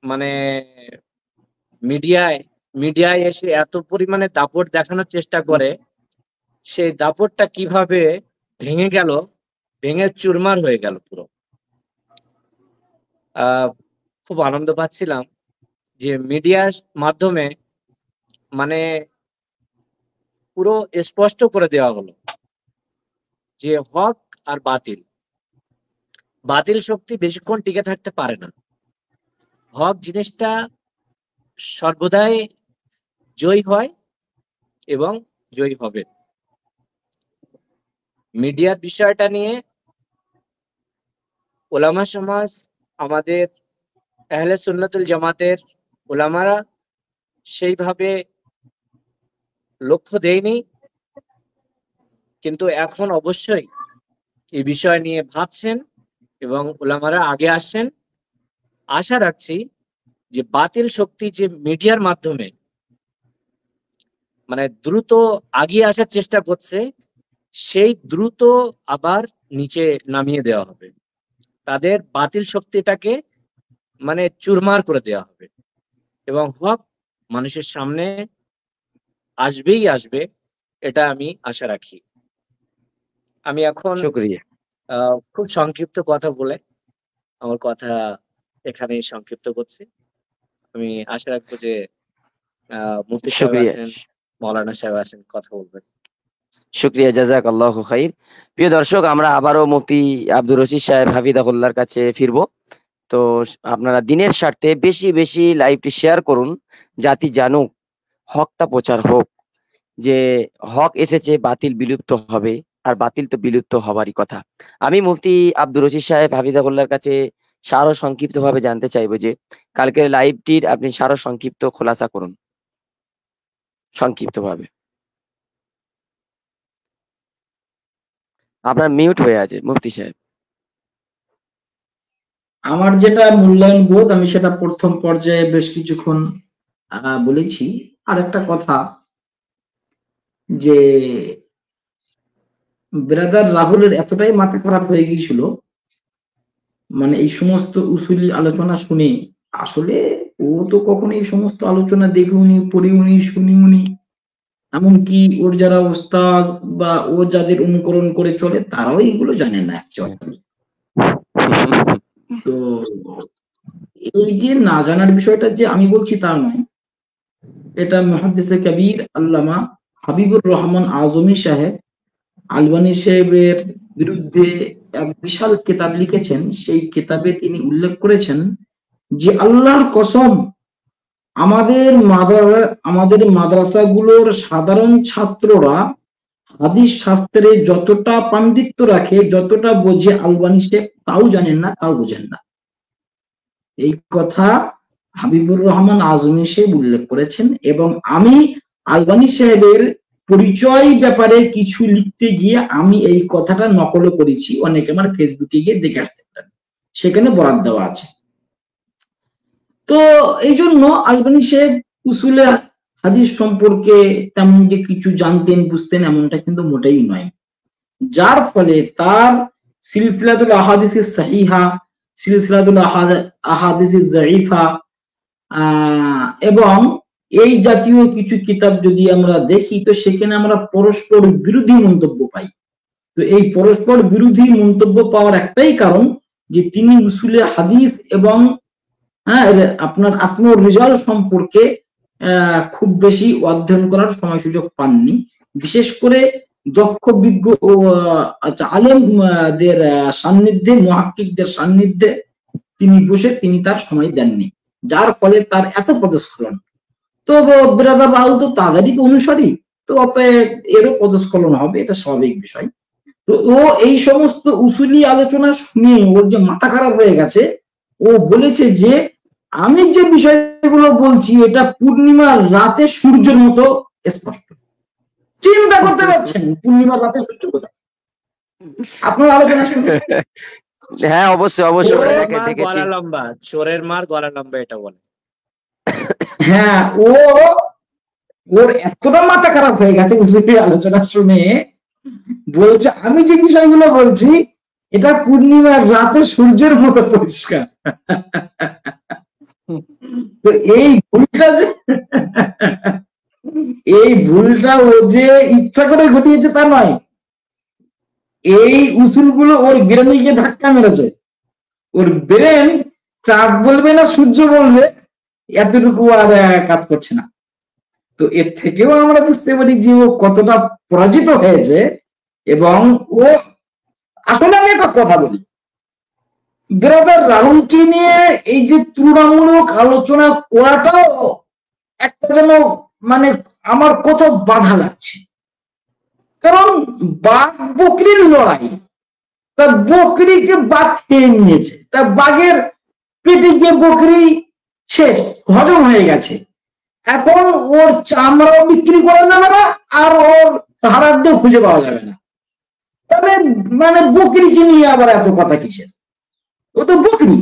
মানে মিডিয়ায় এসে এত পরিমাণে দাপট দেখানোর চেষ্টা করে, সেই দাপটটা কিভাবে ভেঙে গেল, ভেঙে চুরমার হয়ে গেল পুরো। খুব আনন্দ পাচ্ছিলাম যে মিডিয়ার মাধ্যমে মানে পুরো স্পষ্ট করে দেওয়া হলো যে হক আর বাতিল শক্তি বেশিক্ষণ টিকে থাকতে পারে না। হক জিনিসটা সর্বদাই জয়ী হয় এবং জয়ী হবে। মিডিয়ার বিষয়টা নিয়ে ওলামা সমাজ, আমাদের আহলে সুন্নাতুল জামাতের ওলামারা সেইভাবে লক্ষ্য দেয়নি, কিন্তু এখন অবশ্যই এই বিষয় নিয়ে ভাবছেন এবং ওলামারা আগে আসছেন। আশা রাখছি যে বাতিল শক্তি যে মিডিয়ার মাধ্যমে মানে দ্রুত আগিয়ে আসার চেষ্টা করছে, সেই দ্রুত আবার নিচে নামিয়ে দেওয়া হবে, তাদের বাতিল শক্তিটাকে মানে চুরমার করে দেওয়া হবে এবং হক মানুষের সামনে আসবেই আসবে, এটা আমি আশা রাখি। আমি এখন শুকরিয়া। খুব সংক্ষিপ্ত কথা বলে আমার কথা এখানেই সংক্ষিপ্ত করছি। আমি আশা রাখবো যে মুফতি সাহেব শুকরিয়া, আছেন, মৌলানা সাহেব আছেন, কথা বলবেন। শুকরিয়া, জাযাকাল্লাহু খাইর। প্রিয় দর্শক, আমরা আবারও মুফতি আব্দুর রশিদ সাহেব হাফিজাহুল্লাহর কাছে ফিরবো। তো আপনারা দিনের স্বার্থে বেশি বেশি লাইভটি শেয়ার করুন, জাতি জানুক, হকটা প্রচার হোক, যে হক এসেছে, বাতিল বিলুপ্ত হবে, আর বাতিল তো বিলুপ্ত হবারই কথা। আমি মুফতি আব্দুর রশিদ সাহেব হাফিজাহুল্লাহর কাছে সারো সংক্ষিপ্ত ভাবে জানতে চাইবো যে কালকের লাইভটির আপনি সারো সংক্ষিপ্ত খোলাসা করুন সংক্ষিপ্ত ভাবে। আপনার মিউট হয়ে আছে মুফতি সাহেব। আমার যেটা মূল্যায়ন বোধ, আমি সেটা প্রথম পর্যায়ে বেশ কিছুক্ষণ বলেছি। আর একটা কথা, যে ব্রাদার রাহুলের এতটাই মাথা খারাপ হয়ে গিয়েছিল, মানে এই সমস্ত উসুলি আলোচনা শুনে, আসলে ও তো কখনো এই সমস্ত আলোচনা দেখেওনি, পড়েওনি, শুনিওনি, এমনকি ওর যারা ওস্তাদ বা ও যাদের অনুকরণ করে চলে তারাও এগুলো জানে না অ্যাকচুয়ালি। তো এই যে না জানার বিষয়টা যে আমি বলছি তা নয়, এটা মুহাদ্দিসে কবির আল্লামা হাবিবুর রহমান আজমি সাহেব আলবানী সাহেবের বিরুদ্ধে এক বিশাল কিতাব লিখেছেন। সেই কিতাবে তিনি উল্লেখ করেছেন যে আল্লাহর কসম, আমাদের মাদ্রাসাগুলোর সাধারণ ছাত্ররা হাদিস শাস্ত্রে যতটা পাণ্ডিত্য রাখে, যতটা বোঝে, আলবানী সাহেব তাও জানেন না, তাও বোঝেন না। এই কথা হাবিবুর রহমান আজমি সাহেব উল্লেখ করেছেন, এবং আমি আলবানী সাহেবের পরিচয় ব্যাপারে কিছু লিখতে গিয়ে আমি এই কথাটা নকলও করেছি, অনেকে আমার ফেসবুকে গিয়ে দেখে আসতে পারেন, সেখানে বরাদ দেওয়া আছে। তো এই জন্য আলবানী সাহেব উসুলে হাদিস সম্পর্কে তেমন যে কিছু জানতেন বুঝতেন এমনটা কিন্তু মোটেই নয়, যার ফলে তার সিলসিলাতুল আহাদিস সাহিহা, সিলসিলাতুল আহাদিস যায়ীফা এবং এই জাতীয় কিছু কিতাব যদি আমরা দেখি তো সেখানে আমরা পরস্পর বিরোধী মন্তব্য পাই। তো এই পরস্পর বিরোধী মন্তব্য পাওয়ার একটাই কারণ যে তিনি উসুলে হাদিস এবং আপনার আসমাউর রিজাল সম্পর্কে খুব বেশি অধ্যয়ন করার সময় সুযোগ পাননি, বিশেষ করে দক্ষ বিজ্ঞ আলেমদের সান্নিধ্যে, মুহাক্কিকদের সান্নিধ্যে তিনি বসে তিনি তার সময় দেননি, যার ফলে তার এত পদস্খলন। তো ব্রাদার রাহুল তো তাদেরই তো অনুসারী, তো অতএব এরও পদস্খলন হবে, এটা স্বাভাবিক বিষয়। তো ও এই সমস্ত উসুলি আলোচনা শুনে ওর যে মাথা খারাপ হয়ে গেছে, ও বলেছে যে আমি যে বিষয়গুলো বলছি এটা পূর্ণিমার রাতে সূর্যের মতো স্পষ্ট। চিন্তা করতে পারছেন পূর্ণিমার রাতে সূর্য কোথায়? আপনার আলোচনা শুনুন। হ্যাঁ অবশ্যই অবশ্যই দেখেছি। গলা লম্বা, চোরের মার গলা লম্বা, এটা বলে। হ্যাঁ, ওর এতটা মাথা খারাপ হয়ে গেছে আলোচনা শুনে, বলছে আমি যে বিষয়গুলো বলছি এটা পূর্ণিমার রাতে সূর্যের মতো পরিষ্কার। তো এই ভুলটা ও যে ইচ্ছা করে ঘটিয়েছে তা নয়, এই উসুলগুলো ওর ব্রেনে গিয়ে ধাক্কা মেরেছে। ওর ব্রেন চাঁদ বলবে না সূর্য বলবে, এতটুকু আর কাজ করছে না। তো এর থেকেও আমরা বুঝতে পারি যে ও কতটা পরাজিত হয়েছে। এবং ও আসলে আমি একটা কথা বলি, ব্রাদার রাহুলকে নিয়ে এই যে তুলনামূলক আলোচনা করাটাও একটা যেন মানে আমার কোথাও বাধা লাগছে, কারণ বাঘ বকরির লড়াই, তার বকরিকে বাঘ খেয়ে নিয়েছে, তার বাঘের পেটে গিয়ে বকরি শেষ, হজম হয়ে গেছে। এখন ওর চামড়াও বিক্রি করা যাবে না আর ওর হাড়াড্ডি খুঁজে পাওয়া যাবে না, তাহলে মানে বকরিকে নিয়ে আবার এত কথা কিসের? ও তো বকরি।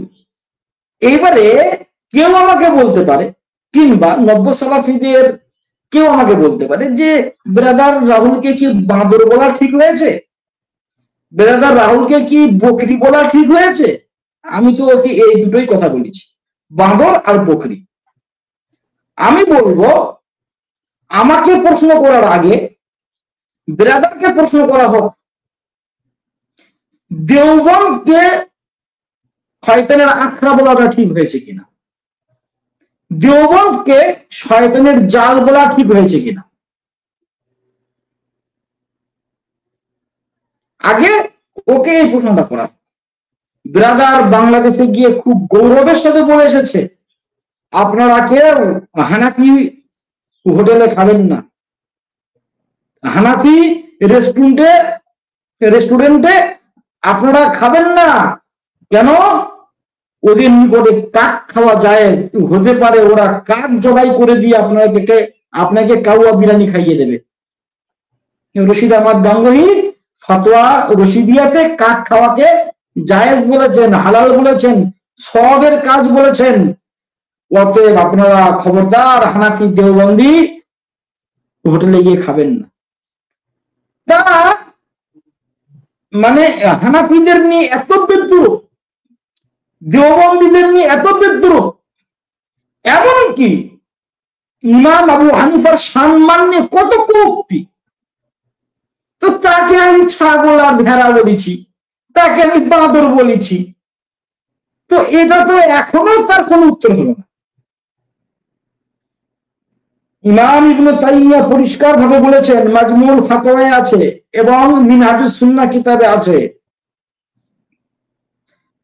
এইবারে কেউ আমাকে বলতে পারে, কিংবা নব্য সালাফিদের কেউ আমাকে বলতে পারে যে ব্রাদার রাহুলকে কি বাঁদর বলা ঠিক হয়েছে, ব্রাদার রাহুলকে কি বকরি বলা ঠিক হয়েছে? আমি তো ওকে এই দুটোই কথা বলেছি, বাঁদর আর বকরি। আমি বলবো আমাকে প্রশ্ন করার আগে ব্রাদারকে প্রশ্ন করা হোক, দেওবন্দকে শয়তানের আখড়া বলাটা ঠিক হয়েছে কিনা, দেওবন্দকে শয়তানের জাল বলা ঠিক হয়েছে কিনা। আগে ওকে এই প্রশ্নটা করা। ব্রাদার বাংলাদেশে গিয়ে খুব গৌরবের সাথে বলে এসেছে আপনারা কেউ হানাফি হোটেলে খাবেন না, হানাফি রেস্টুরেন্টে আপনারা খাবেন না। কেন? ওদের নিকটে কাক খাওয়া যায়, হতে পারে ওরা কাক জবাই করে দিয়ে আপনাকে কাউয়া বিরিয়ানি খাইয়ে দেবে। রশিদ আহমদ গাঙ্গুহি ফতোয়া রশিদিয়াতে কাক খাওয়াকে জায়েজ বলেছেন, হালাল বলেছেন, সওয়াবের কাজ বলেছেন। অতএব আপনারা খবরদার হানাফি দেওবন্দি হোটেলে গিয়ে খাবেন না। তা মানে হানাফিদের নিয়ে এত বিদ্রুপ, দেওবন্দীদের নিয়ে এত বিদ্রুপ, এমনকি ইমাম আবু হানিফার সম্মান নিয়ে কত কৌক্তি। তো তাকে আমি ছাগল আর ভেড়া বলেছি, তাকে আমি বাঁদর বলেছি, তো এটা তো এখনো তার কোন উত্তর হলো না। ইমাম ইবনে তাইমিয়া পরিষ্কার ভাবে বলেছেন, মাজমুল ফাতোয়ায় আছে এবং মিনহাজুস সুন্নাহ কিতাবে আছে,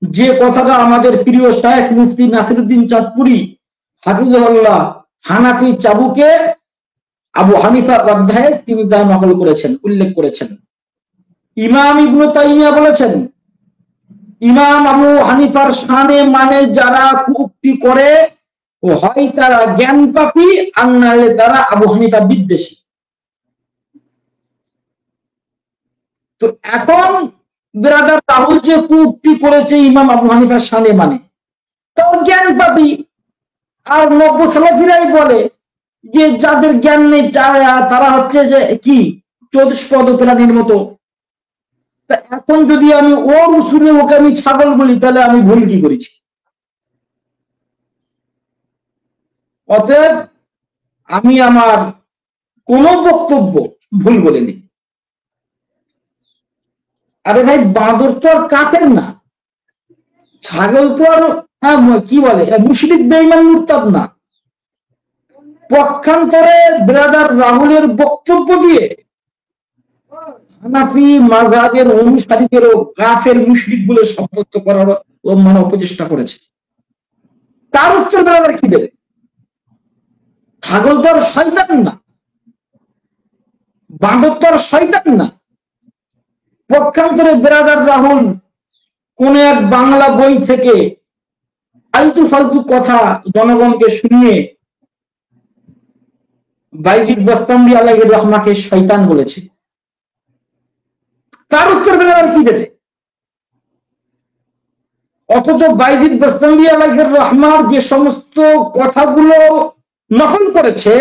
যে কথাটা আমাদের প্রিয় শায়েখ মুফতি নাসিরউদ্দিন চাঁদপুরি হাফিজাহুল্লাহ হানাফি চাবুকে আবু হানিফা অধ্যায়ে তিনি তা নকল করেছেন, উল্লেখ করেছেন। ইমাম ইবনে তাইমিয়া বলেছেন, ইমাম আবু হানিফার শানে মানে যারা কুক্তি করে হয় তারা জ্ঞান পাপী আর নাহলে তারা আবু হানিফা বিদ্বেষী। তো এখন ব্রাদার রাহুল যে কুক্তি করেছে ইমাম আবু হানিফার সামনে, মানে তাও জ্ঞান পাবি। আর নব্য সালাফিরাই বলে যে যাদের জ্ঞান নেই তারা হচ্ছে যে কি চতুষ্পদ প্রাণীর মতো। তা এখন যদি আমি ওর উসুলে ওকে আমি ছাগল বলি, তাহলে আমি ভুল কি করেছি? অতএব আমি আমার কোন বক্তব্য ভুল বলিনি। আরে ভাই, বাঁদর তো আর কাকের না, ছাগল তো আর কি বলে মুশরিক বেঈমান মুরতাদ না। পক্ষান্তরে ব্রাদার রাহুলের বক্তব্য দিয়ে হানাফি মাযহাবের অনুসারীদেরও কাফের মুশরিক বলে সাব্যস্ত করার ও মানে অপচেষ্টা করেছে। তার উত্তর ব্রাদার কি দেবে? ছাগল তো আর শয়তান না, বাঁদর তো আর শয়তান না। পক্ষান্তরে ব্রাদার রাহুল কোন এক বাংলা বই থেকে আলতু ফালতু কথা জনগণকে শুনিয়ে বাইজিদ বাস্তামী আলাইহির রহমাকে শয়তান বলেছে। তার উত্তর ব্রাদার কি দেবে? অথচ বাইজিদ বাস্তামী আলাইহির রহমার যে সমস্ত কথাগুলো নকল করেছে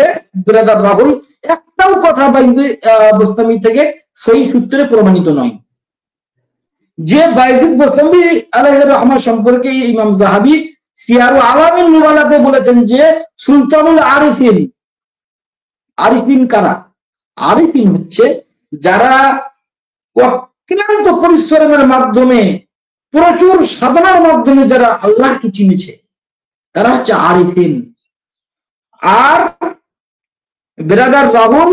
ব্রাদার রাহুল, একটাও কথা বাইজিদ বাস্তামী থেকে সহি সূত্রে প্রমাণিত নয়। যে বাইজিদ বাস্তামী আলাইহির রহমা সম্পর্কে ইমাম যাহাবী সিয়ারু আলামিন নুবালাতে বলেছেন যে সুলতানুল আরিফিন। আরিফিন কারা? আরিফিন হচ্ছে যারা অক্লান্ত পরিশ্রমের মাধ্যমে, প্রচুর সাধনার মাধ্যমে যারা আল্লাহকে চিনেছে, তারা হচ্ছে আরিফিন। আর ব্রাদার রাহুল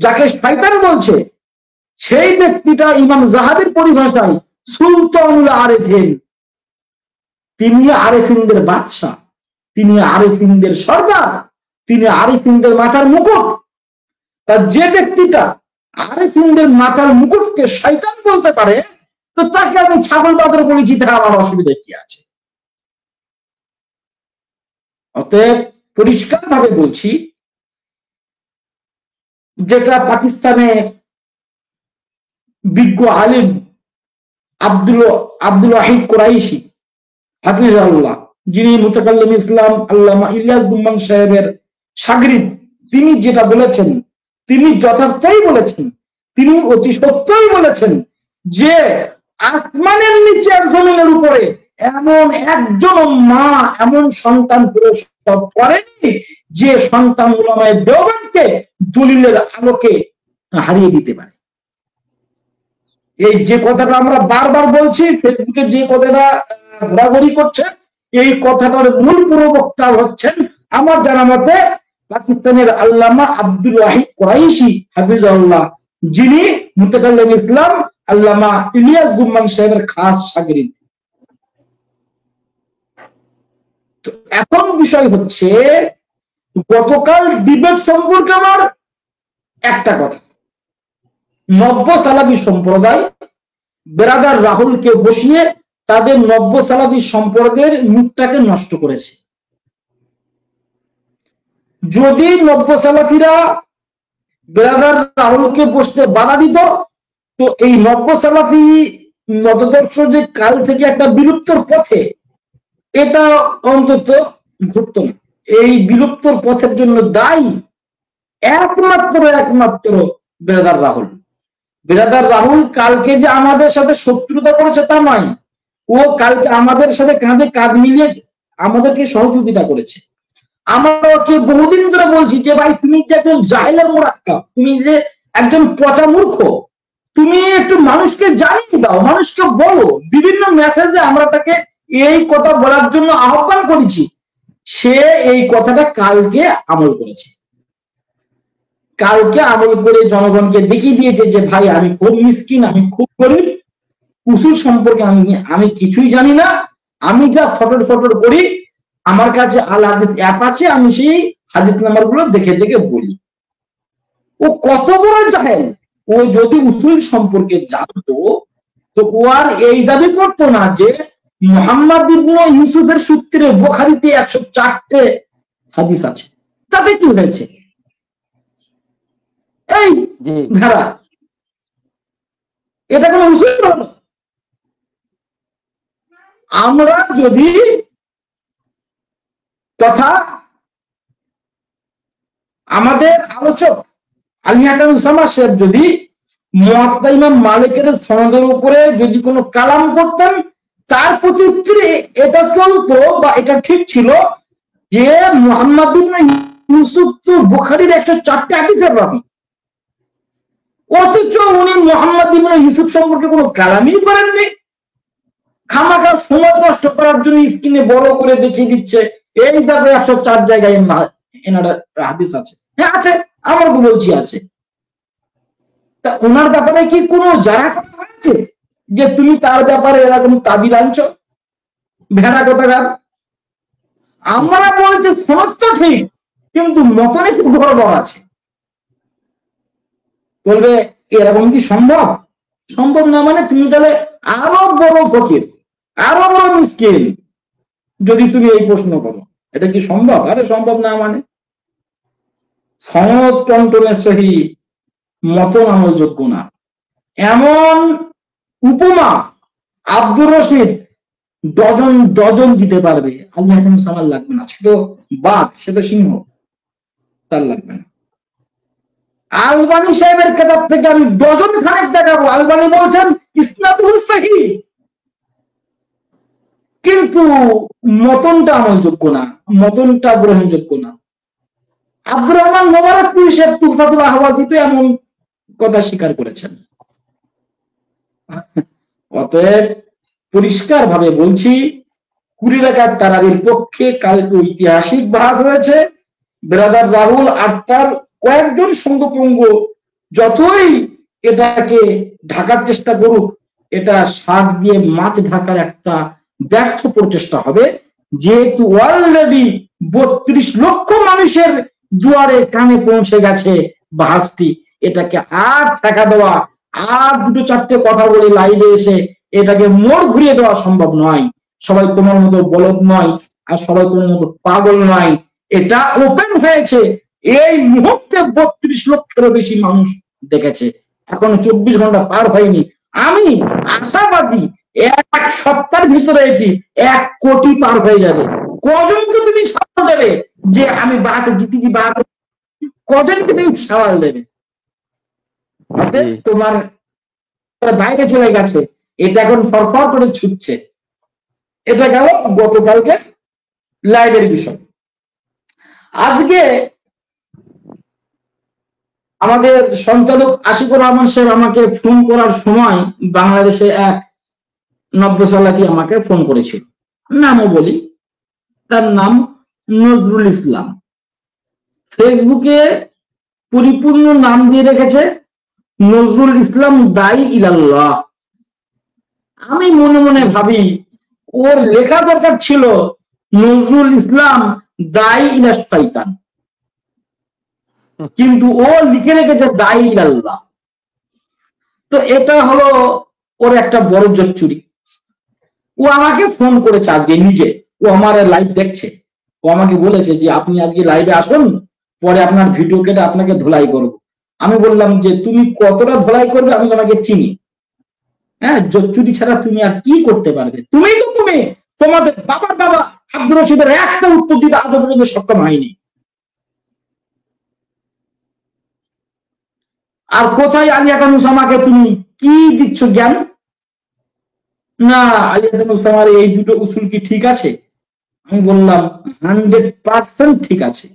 যাকে শয়তান বলছে, সেই ব্যক্তিটা ইমাম যাহাবীর পরিভাষায় সুলতানুল আরিফিন। তিনি আরিফিনদের বাদশা, তিনি আরিফিনদের সর্দার, তিনি আরিফিনদের মাথার মুকুট। তা যে ব্যক্তিটা আরিফিনদের মাথার মুকুটকে শয়তান বলতে পারে, তো তাকে আমি ছাগল বাদর বলেছি, তার আমার অসুবিধা কি আছে? অতএব পরিষ্কার ভাবে বলছি, যেটা পাকিস্তানের বিজ্ঞ আলিম আব্দুল ওয়াহিদ কুরাইশি হাফিজাহুল্লাহ, যিনি মুতাকাল্লিম ইসলাম আল্লামা ইলিয়াস গুম্মান সাহেবের শাগরিদ, তিনি যেটা বলেছেন তিনি যথার্থই বলেছেন, তিনি অতি সত্যই বলেছেন যে আসমানের নিচে আর জমিনের উপরে এমন একজন মা এমন সন্তান প্রসব করেনি যে সন্তান উলামায়ে দেওবন্দকে দলিলের আলোকে হারিয়ে দিতে পারে। এই যে কথাটা আমরা বারবার বলছি, ফেসবুকে যে কথাটা ঘোরাঘুরি করছে, এই কথাটার মূল প্রবক্তা হচ্ছেন আমার জানা মতে পাকিস্তানের আল্লামা আব্দুল ওয়াহিদ কুরাইশি হাফিজাহুল্লাহ, যিনি মুতাকাল্লিম ইসলাম আল্লামা ইলিয়াস গুম্মান সাহেবের খাস শাগরিদ। তো এখন বিষয় হচ্ছে, গতকাল ডিবেট সম্পর্কে আমার একটা কথা, নব্য সালাফি সম্প্রদায় ব্রাদার রাহুলকে বসিয়ে তাদের নব্য সালাফি সম্প্রদায়ের মুখটাকে নষ্ট করেছে। যদি নব্য সালাফিরা ব্রাদার রাহুলকে বসতে বাধা দিত, তো এই নব্য সালাফি মতদর্শ যে কাল থেকে একটা বিলুপ্তর পথে, এটা অন্তত ঘটত না। এই বিলুপ্তর পথের জন্য দায়ী একমাত্র ব্রাদার রাহুল। ব্রাদার রাহুল কালকে যে আমাদের সাথে শত্রুতা করেছে তা নয়, ও কালকে আমাদের সাথে কাঁধে কাঁধ মিলিয়ে আমাদেরকে সহযোগিতা করেছে। আমরা ওকে বহুদিন ধরে বলছি যে ভাই, তুমি যে একজন জাহেলের মুরাক্কাব, তুমি যে একজন পচা মূর্খ, তুমি একটু মানুষকে জানিয়ে দাও, মানুষকে বলো। বিভিন্ন মেসেজে আমরা তাকে এই কথা বলার জন্য আহ্বান করেছি, সে এই কথাটা কালকে আমল করেছে। কালকে আমল করে জনগণকে দেখিয়ে দিয়েছে যে ভাই, আমি খুব মিসকিন, আমি খুব গরিব, উসুল সম্পর্কে আমি কিছুই জানি না, আমি যা ফটর করি, আমার কাছে আল হাদিস অ্যাপ আছে, আমি সেই হাদিস নাম্বার গুলো দেখে দেখে বলি। ও কত বড় জাহেল! ও যদি উসুল সম্পর্কে জানতো, তো ও আর এই দাবি করতো না যে মুহাম্মদ ইবনে ইউসুফের সূত্রে বুখারীতে 104টে হাদিস আছে। তাতে কি হয়েছে? এই ধারা এটা কোনো উসুল হলো? আমরা যদি তথা আমাদের আলোচক আলী হাসান উসামা সাহেব যদি মুয়াত্তা ইমাম মালিকের সনদের উপরে যদি কোনো কালাম করতেন, তার প্রতি উত্তরে এটা চলতো বা এটা ঠিক ছিল যে মুহাম্মদ ইবনে ইউসুফ তো বুখারীর 104টি হাদিসের রাবী, অথচ উনি মুহাম্মদ ইবনে ইউসুফ সম্পর্কে কোনো কালামই করেননি। খামাখা সময় নষ্ট করার জন্য স্ক্রিনে বড় করে দেখিয়ে দিচ্ছে এই দেখো 104 জায়গায় এনার হাদিস আছে। হ্যাঁ আছে, আমরা তো বলছি আছে। তা ওনার ব্যাপারে কি কোনো জানা করা হয়েছে যে তুমি তার ব্যাপারে এরকম তাবিল আনছো? ভেড়া কোথাকার। আমরা বলছি সত্য ঠিক, কিন্তু মতনে খুব গড়বড় আছে। বলবে এরকম কি সম্ভব? সম্ভব না মানে তুমি তাহলে আরো বড় ফকির, আরো বড় মিসকিন যদি তুমি এই প্রশ্ন করো। এটা কি সম্ভব? আরে সম্ভব না মানে সনদ টন্টনে সহি, মতন আমলযোগ্য না। এমন উপমা আব্দুর রশিদ ডজন ডজন দিতে পারবে, আলী হাসান উসামার লাগবে না। সে তো বাঘ, সে তো সিংহ, তার লাগবে না। আলবানী সাহেবের কিতাব থেকে আমি ডজন খানেক দেখাবো, আলবানী বলছেন ইসনাদুহু সহিহ, কিন্তু মতনটা আমলযোগ্য না, মতনটা গ্রহণযোগ্য না। আব্দুর রহমান মোবারকপুরী সাহেব তুহফাতুল আহওয়াজিতে এমন কথা স্বীকার করেছেন। অতএব পরিষ্কার ভাবে বলছি, 20 রাকাত তারাবির পক্ষে কালকে ঐতিহাসিক বাহাস হয়েছে। ব্রাদার রাহুল আর তার কয়েকজন সঙ্গপঙ্গ যতই এটাকে ঢাকার চেষ্টা করুক, এটা শাক দিয়ে মাছ ঢাকার একটা ব্যর্থ প্রচেষ্টা হবে, যেহেতু অলরেডি 32 লক্ষ মানুষের দুয়ারে কানে পৌঁছে গেছে বাহাসটি। এটাকে আর টাকা দেওয়া, আর দুটো চারটে কথা বলে লাইভে এসে এটাকে মোড় ঘুরিয়ে দেওয়া সম্ভব নয়। সবাই তোমার মতো বলদ নয়, আর সবাই তোমার মতো পাগল নয়। এটা ওপেন হয়েছে, এই মুহূর্তে 32 লক্ষেরও বেশি মানুষ দেখেছে, এখন 24 ঘন্টা পার হয়নি। আমি আশাবাদী 1 সপ্তাহের ভিতরে এটি 1 কোটি পার হয়ে যাবে। কজনকে তুমি সওয়াল দেবে যে আমি বাহাতে জিতেছি, বাহাতে কজনকে তুমি সওয়াল দেবে? তোমার বাইরে চলে গেছে, এটা এখন ফরফর করে ছুটছে। এটা গেল গতকালকে লাইভের বিষয়। আজকে আমাদের সঞ্চালক আশিকুর রহমান সাহেব আমাকে ফোন করার সময় বাংলাদেশে এক নব্যসালাকি আমাকে ফোন করেছিল। নামও বলি, তার নাম নজরুল ইসলাম। ফেসবুকে পরিপূর্ণ নাম দিয়ে রেখেছে নজরুল ইসলাম দাই ইলাল্লাহ। আমি মনে মনে ভাবি ওর লেখা দরকার ছিল নজরুল ইসলাম দাই ইলা শয়তান, কিন্তু ও লিখে রেখেছে দাই ইলাল্লাহ। তো এটা হলো ওর একটা বড় জোচ্চুরি। ও আমাকে ফোন করেছে আজকে নিজে, ও আমার লাইভ দেখছে। ও আমাকে বলেছে যে আপনি আজকে লাইভে আসুন, পরে আপনার ভিডিও কেটে আপনাকে ধোলাই করব। আমি বললাম যে তুমি কতটা ধোলাই করবে আমি তোমাকে চিনি। হ্যাঁ, জোচ্চুরি ছাড়া তুমি আর কি করতে পারবে? তুমি তো তুমি তোমাদের বাবার বাবা আব্দুর রশিদের একটা উত্তর দিতে আজ পর্যন্ত সক্ষম হয়নি। আর কোথায় আলী হাসান উসামাকে তুমি কি দিচ্ছ জ্ঞান? না, আলী হাসান উসামার এই দুটো উসুল কি ঠিক আছে? আমি বললাম 100% ঠিক আছে।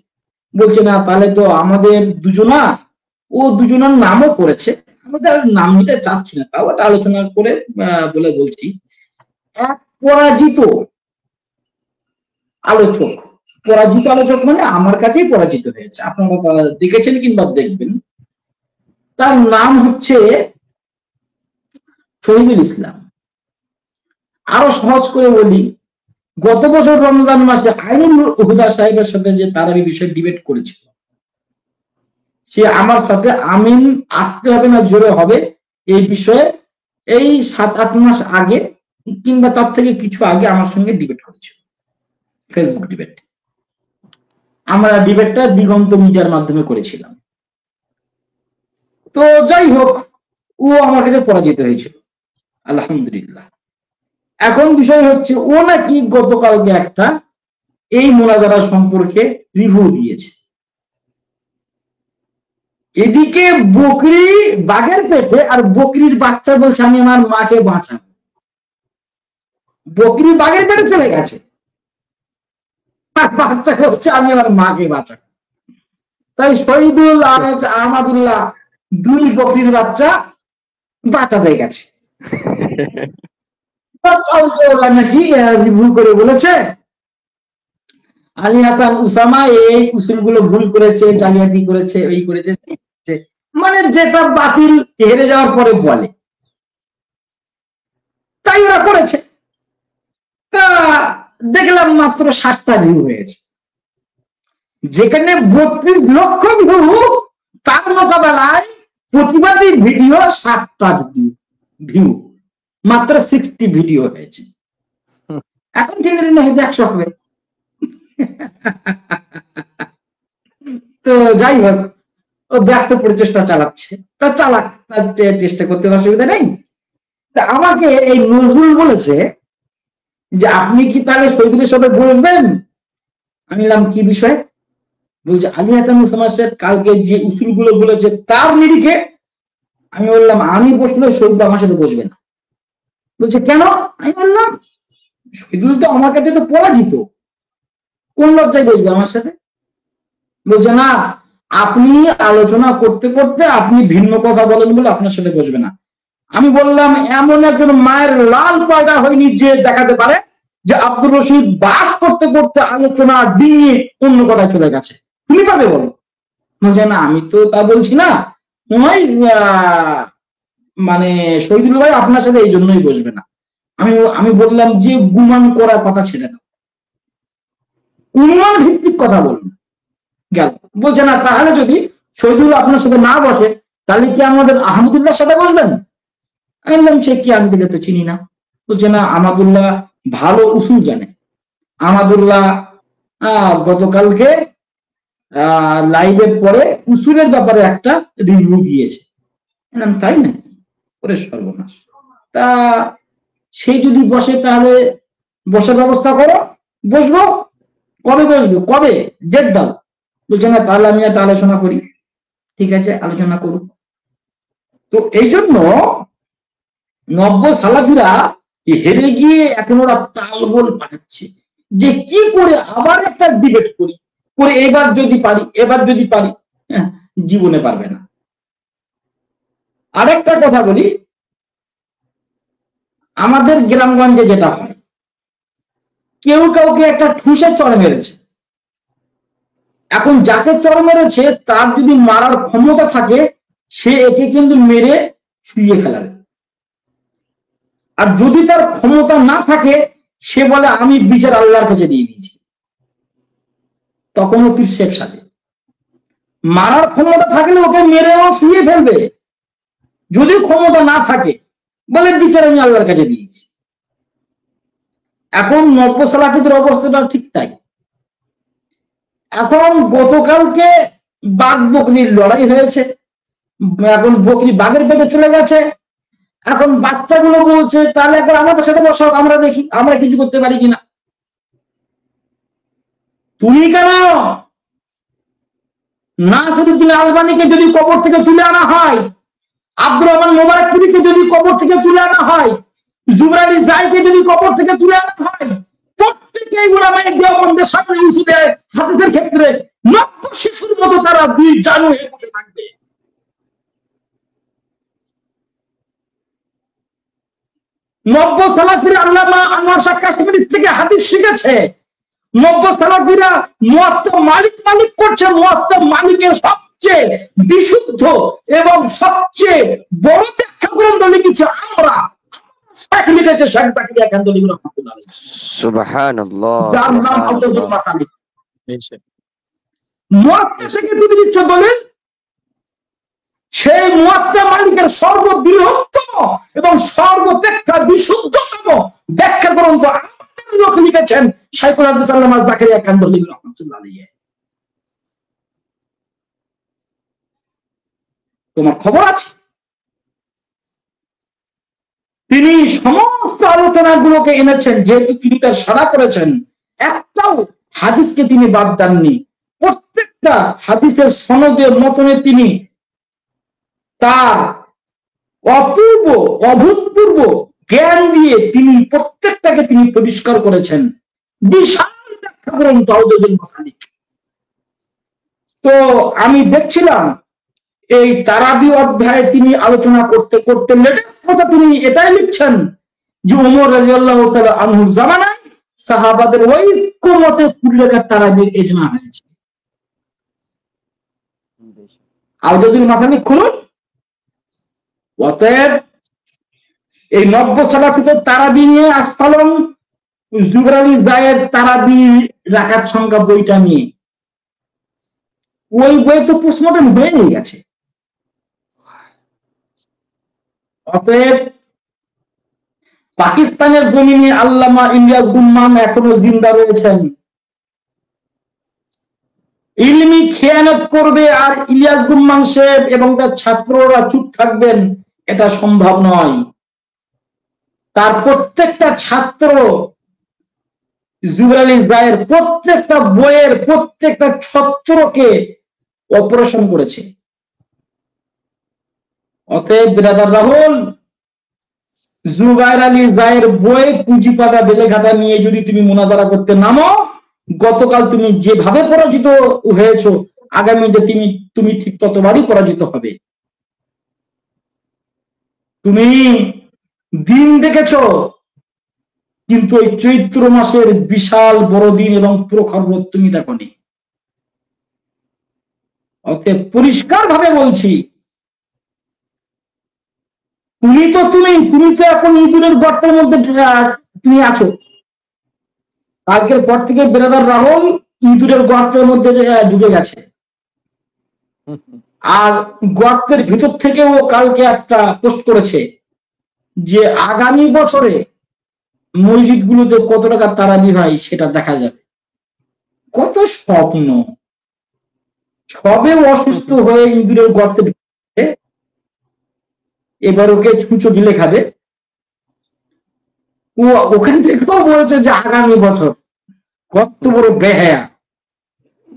বলছে না, তাহলে তো আমাদের দুজনা, ও দুজনার নামও করেছে, আমাদের নাম নিতে চাচ্ছি না, তাও একটা আলোচনা করে বলে বলছি। এক পরাজিত আলোচক, পরাজিত আলোচক মানে আমার কাছেই পরাজিত হয়েছে, আপনারা দেখেছেন কিংবা দেখবেন। তার নাম হচ্ছে শহীদুল ইসলাম। আরো সহজ করে বলি, গত বছর রমজান মাসে আইনুল হুদা সাহেবের সাথে যে তারাবি বিষয়ে ডিবেট করেছিল, সে আমার সাথে আমিন আসতে হবে না জোরে হবে এই বিষয়ে এই 7-8 মাস আগে কিংবা তার থেকে কিছু আগে আমার সঙ্গে ডিবেট করেছিল, ফেসবুক ডিবেট। আমরা ডিবেটটা দিগন্ত মিডিয়ার মাধ্যমে করেছিলাম। তো যাই হোক, ও আমার কাছে পরাজিত হয়েছিল, আলহামদুলিল্লাহ। এখন বিষয় হচ্ছে ও নাকি গতকালকে একটা এই মোনাজারা সম্পর্কে রিভিউ দিয়েছে। এদিকে বকরি বাঘের পেটে, আর বকরির বাচ্চা বলছে আমি আমার মাকে বাঁচাবো। বকরি বাঘের পেটে চলে গেছে, আর বাচ্চা বলছে আমি আমার মাকে বাঁচাবো। তাই শহীদুল আর আহমদুল্লাহ দুই বকরির বাচ্চা বাঁচাতে গেছে। নাকি ভুল করে বলেছে আলী হাসান উসামা এই উসুলগুলো ভুল করেছে, জালিয়াতি করেছে, ওই করেছে, মানে যেটা বাতিল হেরে যাওয়ার পরে বলে তাই ওরা করেছে। তা দেখলাম মাত্র 7টা ভিউ হয়েছে, যেখানে 32 লক্ষ ভিউ, তার মোকাবেলায় প্রতিবাদী ভিডিও 7টা ভিউ, মাত্র 60 ভিডিও হয়েছে। এখন ঠিক হয়তো 100 হবে। তো যাই হোক, ও ব্যর্থ প্রচেষ্টা চালাচ্ছে, তা চালাক, তার চেষ্টা করতে অসুবিধা নেই। তা আমাকে এই নজরুল বলেছে যে আপনি কি তাহলে শহীদুলের সাথে বসবেন? আমি বললাম কি বিষয়? বলছে আলী হাসান উসামা সাহেব কালকে যে উসুলগুলো বলেছে তার নিরিখে। আমি বললাম আমি বসলে শহীদুল আমার সাথে বসবে না। বলছে কেন? আমি বললাম শহীদুল তো আমার কাছে তো পরাজিত, কোন লজ্জায় বসবে আমার সাথে? বলছে না, আপনি আলোচনা করতে করতে আপনি ভিন্ন কথা বলেন বলে আপনার সাথে বসবে না। আমি বললাম এমন একজন মায়ের লাল পয়দা হয়নি যে দেখাতে পারে যে আব্দুর রশিদ বাস করতে করতে আলোচনা ডিঙিয়ে অন্য কথায় চলে গেছে, তুমি পাবে বলো? বলছে না আমি তো তা বলছি না, মানে শহীদুল ভাই আপনার সাথে এই জন্যই বসবে না। আমি বললাম যে গুমান করার কথা ছেড়ে দাও, অনুমান ভিত্তিক কথা বলুন। গেল। বলছে না তাহলে যদি শহীদুল আপনার সাথে না বসে তাহলে কি আমাদের আহমদুল্লাহর সাথে বসবেন? আমি বললাম সে কি, আমি তো চিনি না। বলছে না আহমদুল্লাহ ভালো উসুল জানে। আহমদুল্লাহ গতকালকে লাইভের পরে উসুলের ব্যাপারে একটা রিভিউ দিয়েছে। তাই না? ওরে সর্বনাশ। তা সে যদি বসে তাহলে বসার ব্যবস্থা করো, বসবো। কবে বসবো? কবে? ডেট দাও। বলছে না তাহলে আমি একটা আলোচনা করি। ঠিক আছে, আলোচনা করুক। তো এই জন্য নব্য সালাফিরা হেরে গিয়ে এখন ওরা তালগোল পাঠাচ্ছে যে কি করে আবার একটা ডিবেট করি, করে এবার যদি পারি। জীবনে পারবে না। আরেকটা কথা বলি, আমাদের গ্রামগঞ্জে যেটা হয়, কেউ কাউকে একটা ঠুসে চড় মেরেছে। এখন যাকে চড় মেরেছে তার যদি মারার ক্ষমতা থাকে সে একে কিন্তু মেরে শুইয়ে ফেলাবে, আর যদি তার ক্ষমতা না থাকে সে বলে আমি বিচার আল্লাহর কাছে দিয়ে দিয়েছি, তখন ও পীর সাহেব সাজে। মারার ক্ষমতা থাকলে ওকে মেরেও শুয়ে ফেলবে, যদি ক্ষমতা না থাকে বলে বিচার আমি আল্লাহর কাছে দিয়েছি। এখন নব্য সালাফিদের অবস্থাটা ঠিক তাই। এখন গতকালকে বাঘ বকরির লড়াই হয়েছে, এখন বকরি বাঘের পেটে চলে গেছে। এখন বাচ্চাগুলো বলছে তাহলে এখন আমাদের সাথে বসো, আমরা দেখি আমরা কিছু করতে পারি কিনা। তুমি কেন নাসিরউদ্দিন আলবানীকে যদি কবর থেকে তুলে আনা হয়, আব্দুর রহমান মোবারকপুরীকে যদি কবর থেকে তুলে আনা হয়, জুবরানী জাইকে যদি কবর থেকে তুলে আনা হয়, প্রত্যেকেই উলামায়ে দেওবন্দের সামনে উসুলে হাদিসের ক্ষেত্রে নব্য শিশুর মতো তারা দুই জানু হয়ে বসে থাকবে। নব্য সালাফিরা আল্লামা আনোয়ার শাহ কাশমিরী থেকে হাদিস শিখেছে। নব্য সালাফিরা মুয়াত্তা মালিক করছে। মুয়াত্তা মালিকের সবচেয়ে বিশুদ্ধ এবং সবচেয়ে বড় ব্যাখ্যা গ্রন্থ লিখেছে আমরা, শেখ লিখেছে, শেখ জাকারিয়া কান্দরী রাহমাতুল্লাহ আলাইহি। সুবহানাল্লাহ। যার নাম আউতাজুল মাসালিক। মুয়াত্তা থেকে তুমি দিচ্ছ দলিল, সেই মুয়াত্তা মালিকের সর্ববৃহত্তম এবং সর্বাপেক্ষা বিশুদ্ধতম ব্যাখ্যা গ্রন্থ আমাদের লোক লিখেছেন শাইখুল হাদিস আল্লামা জাকারিয়া কান্দরী রাহমাতুল্লাহ আলাইহি। তোমার খবর আছে? তিনি সমস্ত আলোচনাগুলোকে এনেছেন, যেহেতু তিনি তার সাড়া করেছেন, একটাও হাদিসকে তিনি বাদ দেননি। প্রত্যেকটা হাদিসের সনদে মতনে তিনি তার অপূর্ব অভূতপূর্ব জ্ঞান দিয়ে তিনি প্রত্যেকটাকে তিনি পরিষ্কার করেছেন। বিশাল ব্যাখ্যা করেন তাওদীহুল মাসালিক। তো আমি দেখছিলাম এই তারাবি অধ্যায়ে তিনি আলোচনা করতে করতে লেটেস্ট কথা তিনি এটাই লিখছেন যে ওমর রাদিয়াল্লাহু তাআলা আনহুর জামানায় সাহাবাদের ঐক্যমতে কুল্লেকার তারাবির ইজমা হয়েছে। আওদাদুল মাসালিক খুলুন। অতএব এই নব্য সালাফিদের তারাবি নিয়ে আসফালন জুবর আলী জায়ের তারাবি রাকাত সংখ্যা বইটা নিয়ে, ওই বই তো পোস্টমর্টম হয়ে গেছে। অতএব পাকিস্তানের জমিনে আল্লামা ইলিয়াস গুম্মান এখনো জিন্দা রয়েছেন। ইলমি খেয়ানত করবে আর ইলিয়াস গুম্মান সাহেব এবং তার ছাত্ররা চুপ থাকবেন, এটা সম্ভব নয়। তার প্রত্যেকটা ছাত্র জুবর আলী জায়ের প্রত্যেকটা বইয়ের প্রত্যেকটা ছত্রকে অপারেশন করেছে। অতএব বিরাদার রাহুল, জুবাইর আলী জায়ের বই পুঁজিপাটা বেলেঘাটা নিয়ে যদি তুমি মুনাজারা করতে নামো, গতকাল তুমি যেভাবে পরাজিত হয়েছো, আগামীতে তুমি ঠিক ততবারই পরাজিত হবে। তুমি দিন দেখেছো, কিন্তু ওই চৈত্র মাসের বিশাল বড়দিন এবং প্রখর রোদ তুমি দেখোনি। অতএব পরিষ্কার ভাবে বলছি, তুমি তো এখন ইঁদুরের গর্তের মধ্যে তুমি আছো। কালকের পর থেকে বিরাদার রাহুল ইঁদুরের গর্তের মধ্যে ঢুকে গেছে। আর গর্তের ভিতর থেকেও কালকে একটা পোস্ট করেছে যে আগামী বছরে মসজিদগুলোতে কত টাকা তারাবি হয় সেটা দেখা যাবে। কত স্বপ্ন! সবে অসুস্থ হয়ে ইঁদুরের গর্তে ঢুকে, এবার ওকে ছুঁচো গিলে খাবে। ও ওখান থেকেও বলছে যে আগামী বছর। কত বড় বেহায়া!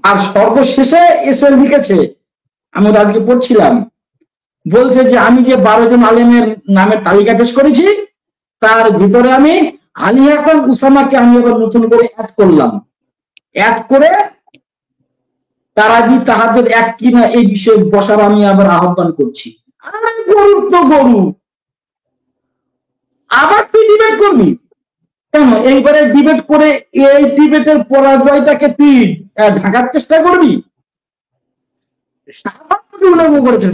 আর সর্বশেষে এসে লিখেছে, আমি আজকে পড়ছিলাম, বলছে যে আমি যে 12 জন আলেমের নামের তালিকা পেশ করেছি, তার ভিতরে আমি আলী হাসান উসামাকে আমি আবার নতুন করে অ্যাড করলাম। অ্যাড করে তারাবি তাহাজ্জুদ এক কিনা এই বিষয়ে বসার আমি আবার আহ্বান করছি। আরে গরু তো গরু, আবার তুই ডিবেট করবি কেন? এইবারে ডিবেট করে এই ডিবেটের পরাজয়টাকে তুই ঢাকার চেষ্টা করবি? উল্লেখ করেছে,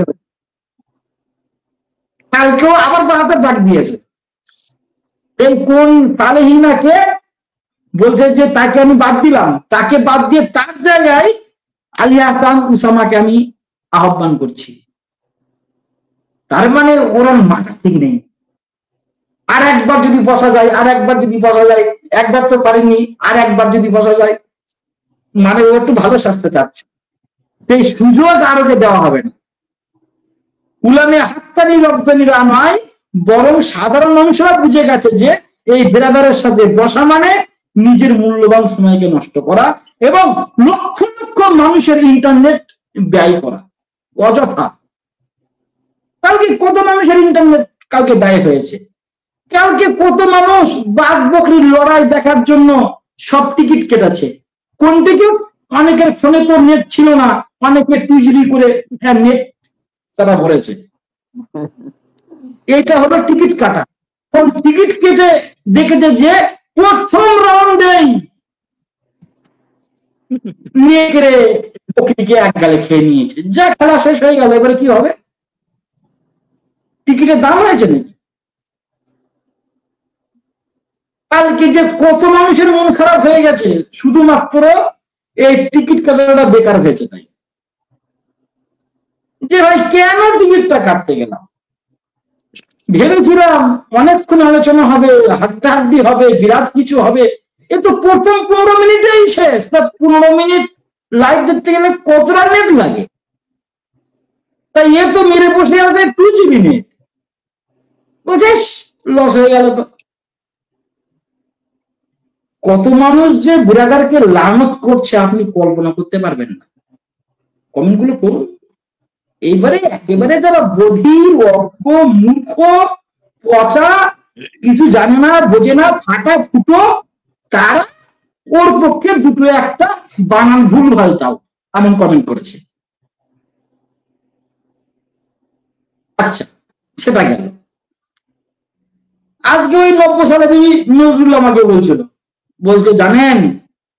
কালকেও আবার বাহাতে ডাক দিয়েছে। এই কোন সালেহিনাকে বলছে যে তাকে আমি বাদ দিলাম, তাকে বাদ দিয়ে তার জায়গায় আলী হাসান উসামাকে আমি আহ্বান করছি। তার মানে ওরা মাথা ঠিক নেই। আর একবার যদি বসা যায়, আর একবার যদি বসা যায়, একবার তো পারেনি, আর একবার যদি বসা যায়, মানে ও একটু ভালো স্বাস্থ্য চাচ্ছে, সেই সুযোগ আরোকে দেওয়া হবে না। উলামে হাক্কানি রব্বানিরা নয়, বরং সাধারণ মানুষরা বুঝে গেছে যে এই বেরাদারের সাথে বসা মানে নিজের মূল্যবান সময়কে নষ্ট করা এবং লক্ষ লক্ষ মানুষের ইন্টারনেট ব্যয় করা অযথা। কালকে কত মানুষের ইন্টারনেট কালকে ব্যয় হয়েছে। কালকে কত মানুষ বাঘ বকরির লড়াই দেখার জন্য সব টিকিট কেটেছে। কোন টিকিট? অনেকের ফোনে তো নেট ছিল না, অনেকে 2 GB করে নেট তারা ভরেছে। এটা হলো টিকিট কাটা। টিকিট কেটে দেখেছে যে প্রথম রাউন্ডেই নিয়ে গেলে বকরিকে এক গালে খেয়ে নিয়েছে, যা খেলা শেষ হয়ে গেল। এবারে কি হবে? টিকিটের দাম হয়েছে নাকি? কালকে যে কত মানুষের মন খারাপ হয়ে গেছে শুধুমাত্র এই টিকিট কাটাটা বেকার হয়েছে তাই। যে ভাই কেন টিকিটটা কাটতে গেলাম? ভেবেছিলাম অনেকক্ষণ আলোচনা হবে, হাড্ডাহাড্ডি হবে, বিরাট কিছু হবে। এ তো প্রথম 15 মিনিটেই শেষ। তা 15 মিনিট লাইভ দেখতে গেলে কতটা নেট লাগে? তাই এ তো মেরে বসে আছে 2 GB নেট। বুঝিস লস হয়ে গেল। তো কত মানুষ যে ব্রাদারকে লানত করছে আপনি কল্পনা করতে পারবেন না। কমেন্ট গুলো করুন। এইবারে একেবারে যারা বধির, অজ্ঞ, মূর্খ, পচা, কিছু জানে না, বোঝে না, ফাটা ফুটো, তারা ওর পক্ষে দুটো একটা বানান ভুল ভাল তাও এমন কমেন্ট করেছে। আচ্ছা, সেটা গেল। আজকে ওই নব্য সালাবি নজরুল আমাকে বলছিল, বলছে জানেন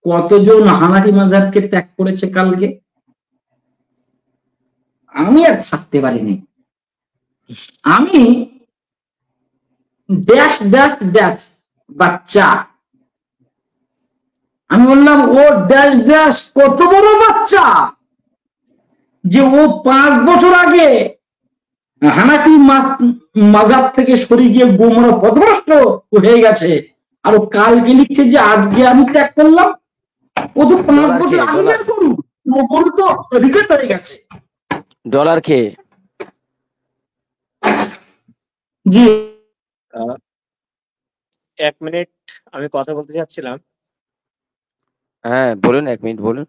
কতজন হানাফি মাযহাবকে ত্যাগ করেছে কালকে? আমি আর থাকতে পারিনি। আমি ড্যাশ ড্যাশ ড্যাশ বাচ্চা, আমি বললাম ও ড্যাশ ড্যাশ কত বড় বাচ্চা যে ও 5 বছর আগে হানাফি মাযহাব থেকে সরে গিয়ে গোমরা পথভ্রষ্ট হয়ে গেছে, আর ও কালকে লিখছে যে আজকে আমি ত্যাগ করলাম। ও তো 5 বছর আগে করুন, ও বলে তো রিজেক্ট হয়ে গেছে। ডলার খেয়ে। জি, 1 মিনিট আমি কথা বলতে চাচ্ছিলাম। হ্যাঁ বলুন, 1 মিনিট বলুন।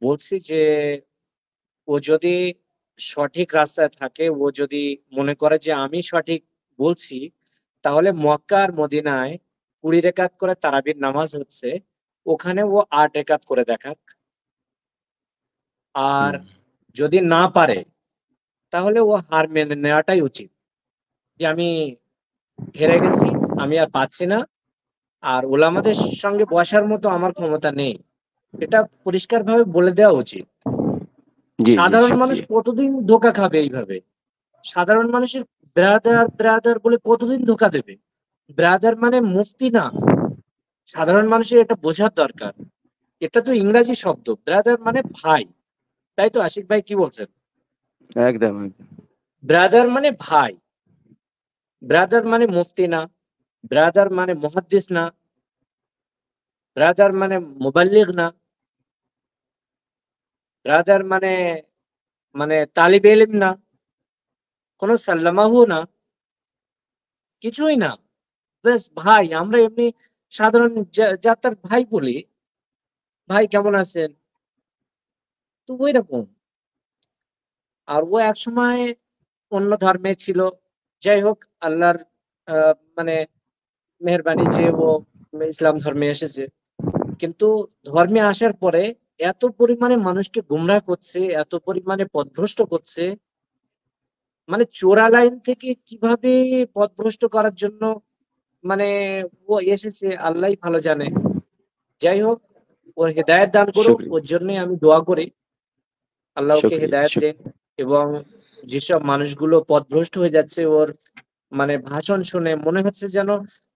বলছি যে ও যদি সঠিক রাস্তায় থাকে, ও যদি মনে করে যে আমি সঠিক বলছি, তাহলে মক্কা আর মদিনায় 20 রাকাত করে তারাবির নামাজ হচ্ছে, ওখানে ও 8 রাকাত করে দেখাক। আর যদি না পারে তাহলে ও হার মেনে নেওয়াটাই উচিত, যে আমি হেরে গেছি, আমি আর পাচ্ছি না, আর ওলামাদের সঙ্গে বসার মতো আমার ক্ষমতা নেই, এটা পরিষ্কারভাবে বলে দেওয়া উচিত। সাধারণ মানুষ কতদিন ধোঁকা খাবে এইভাবে? সাধারণ মানুষের ব্রাদার ব্রাদার বলে কতদিন ধোঁকা দেবে? ব্রাদার মানে মুফতি না, সাধারণ মানুষের এটা বোঝার দরকার। এটা তো ইংরেজি শব্দ, ব্রাদার মানে ভাই, তাই তো? আশিক ভাই কি বলছেন? একদম। ব্রাদার মানে ভাই, ব্রাদার মানে মুফতি না, ব্রাদার মানে মুহাদ্দিস না, ব্রাদার মানে মুবাল্লিগ না, ব্রাদার মানে মানে তালিবে ইলম না, কোন সাল্লামাহু না, কিছুই না, বেশ ভাই। আমরা এমনি সাধারণ যাত্রার ভাই বলি, ভাই কেমন আছেন, তো ওই রকম। আর ও এক সময় অন্য ধর্মে ছিল, যাই হোক আল্লাহর মানে মেহেরবানি যে ও ইসলাম ধর্মে এসেছে, কিন্তু ধর্মে আসার পরে এত পরিমাণে মানুষকে গুমরাহ করছে, এত পরিমাণে পথভ্রষ্ট করছে, মানে চোরা লাইন থেকে কিভাবে পথভ্রষ্ট করার জন্য মানে ও এসেছে আল্লাহই ভালো জানে। যাই হোক, ওর হেদায়েত দান করুক, ওর জন্য আমি দোয়া করি আল্লাহ ওকে হেদায়েত দেন। এবং যেসব মানুষগুলো পথভ্রষ্ট হয়ে যাচ্ছে, ওর মানে ভাষণ শুনে মনে হচ্ছে যেন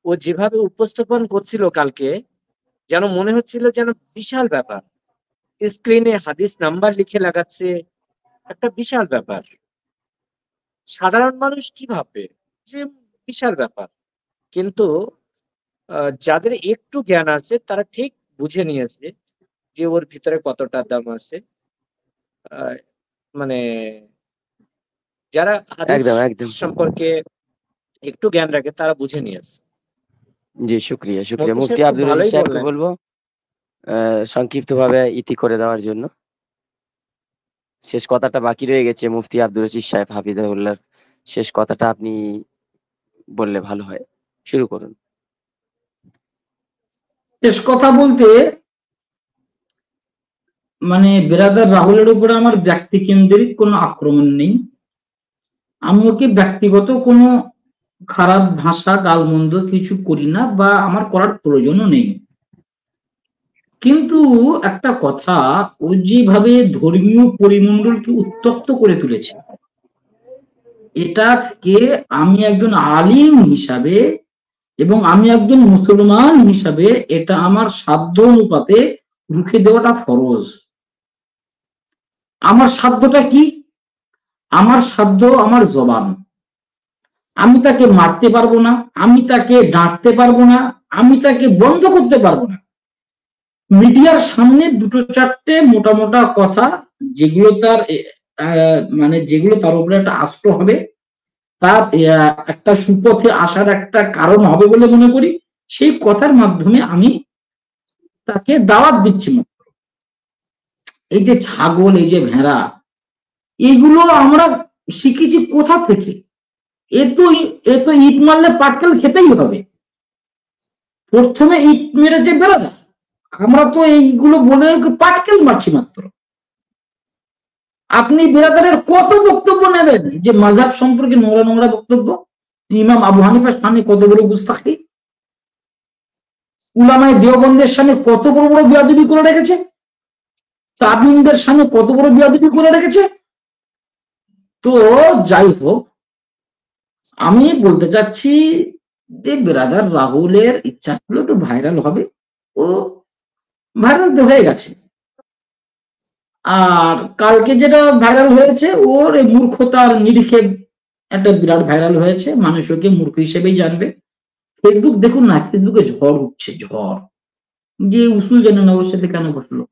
ও যেভাবে উপস্থাপন করছিল কালকে, যেন মনে হচ্ছিল যেন বিশাল ব্যাপার, স্ক্রিনে হাদিস নাম্বার লিখে লাগাচ্ছে, একটা বিশাল ব্যাপার। সাধারণ মানুষ কি ভাববে যে বিশাল ব্যাপার, কিন্তু যাদের একটু জ্ঞান আছে তারা ঠিক বুঝে নিয়েছে যে ওর ভিতরে কতটা দাম আছে। মানে যারা হাদিস সম্পর্কে একটু জ্ঞান রাখে তারা বুঝে নিয়েছে। জি, শুকরিয়া। মুফতি আব্দুল আজিজ সাহেবকে বলবো সংক্ষিপ্তভাবে ইতি করে দেওয়ার জন্য। শেষ কথাটা বাকি রয়ে গেছে, মুফতি আব্দুল আজিজ সাহেব হাফিজাহুল্লাহ, শেষ কথাটা আপনি বললে ভালো হয়, শুরু করুন। শেষ কথা বলতে মানে ব্রাদার রাহুলের উপরে আমার ব্যক্তিকেন্দ্রিক কোনো আক্রমণ নেই, আমি ওকে ব্যক্তিগত কোনো খারাপ ভাষা গালমন্দ কিছু করি না, বা আমার করার প্রয়োজনও নেই। কিন্তু একটা কথা, ও যেভাবে ধর্মীয় পরিমণ্ডলকে উত্তপ্ত করে তুলেছে, এটা থেকে আমি একজন আলিম হিসাবে এবং আমি একজন মুসলমান হিসাবে এটা আমার সাধ্য অনুপাতে রুখে দেওয়াটা ফরজ। আমার সাধ্যটা কি? আমার সাধ্য আমার জবান। আমি তাকে মারতে পারবো না, আমি তাকে ডাঁটতে পারবো না, আমি তাকে বন্ধ করতে পারবো না। মিডিয়ার সামনে দুটো চারটে মোটা মোটা কথা, যেগুলো তার মানে যেগুলো তার উপরে একটা আশ্র হবে, তার একটা সুপথে আসার একটা কারণ হবে বলে মনে করি। সেই কথার মাধ্যমে আমি তাকে দাওয়াত দিচ্ছি। এই যে ছাগল, এই যে ভেড়া, এইগুলো আমরা শিখেছি কোথা থেকে? এ তো ইট মারলে পাটকেল খেতেই হবে। প্রথমে ইট মেরেছে বেড়াদা, আমরা তো এইগুলো বলে পাটকেল মারছি মাত্র। আপনি বেরাদারের কত বক্তব্য নেবেন যে মাযহাব সম্পর্কে নোংরা নোংরা বক্তব্য? ইমাম আবু হানিফার সামনে কত বড় গুস্তাখি, উলামায়ে দেওবন্দের সামনে কত বড় বড় বেয়াদবি করে রেখেছে, তাবিনদের সামনে কত বড় বেয়াদবি করে রেখেছে। তো যাই হোক, আমি বলতে চাচ্ছি যে ব্রাদার রাহুলের ইচ্ছা ছিল একটু ভাইরাল হবে, ও ভাইরাল তো হয়ে গেছে। আর কালকে যেটা ভাইরাল হয়েছে, ওর এই মূর্খতার নিরিখে একটা বিরাট ভাইরাল হয়েছে, মানুষ ওকে মূর্খ হিসেবেই জানবে। ফেসবুক দেখুন না, ফেসবুকে ঝড় উঠছে, ঝড়। যে উসুল জানে না ওর সাথে কেন বসলো,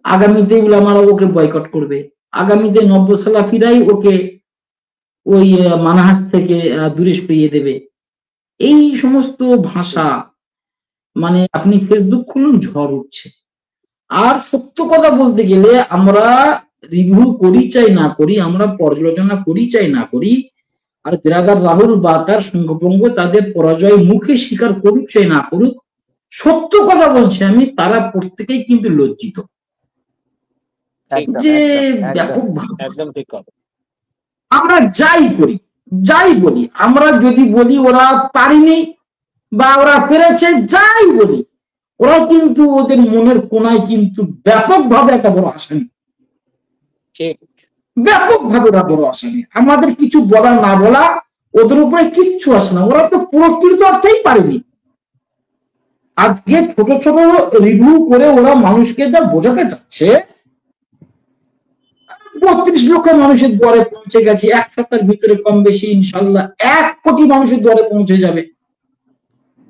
আগামীতে উলামারা ওকে বয়কট করবে, আগামীতে নব্য সালাফিরাই ওকে ওই মানহাজ থেকে দূরে সরিয়ে দেবে। এই সমস্ত ভাষা, মানে আপনি ফেসবুক খুলুন, ঝড় উঠছে। আর সত্য কথা বলতে গেলে, আমরা রিভিউ করি চাই না করি, আমরা পর্যালোচনা করি চাই না করি, আর ব্রাদার রাহুল বা তার সঙ্গপঙ্গ তাদের পরাজয় মুখে স্বীকার করুক চাই না করুক, সত্য কথা বলছি আমি, তারা প্রত্যেকেই কিন্তু লজ্জিত যে ব্যাপক একদম ঠিক কথা। আমরা যাই করি, যাই বলি, আমরা যদি বলি ওরা পারিনি বা ওরা পেরেছে, যাই বলি, ওরা কিন্তু ওদের মনের কোনায় কিন্তু ব্যাপকভাবে একটা বড় আসামি, ঠিক, ব্যাপকভাবে ওরা বড় আসামি। আমাদের কিছু বলা না বলা ওদের উপরে কিচ্ছু আসে না, ওরা তো প্রকৃত অর্থেই পারেনি। আজকে ছোট ছোট রিভিউ করে ওরা মানুষকে যা বোঝাতে চাচ্ছে, 32 লক্ষ মানুষের দ্বারে পৌঁছে গেছে, এক সপ্তাহের ভিতরে কম বেশি ইনশাল্লাহ 1 কোটি মানুষের দ্বারে পৌঁছে যাবে।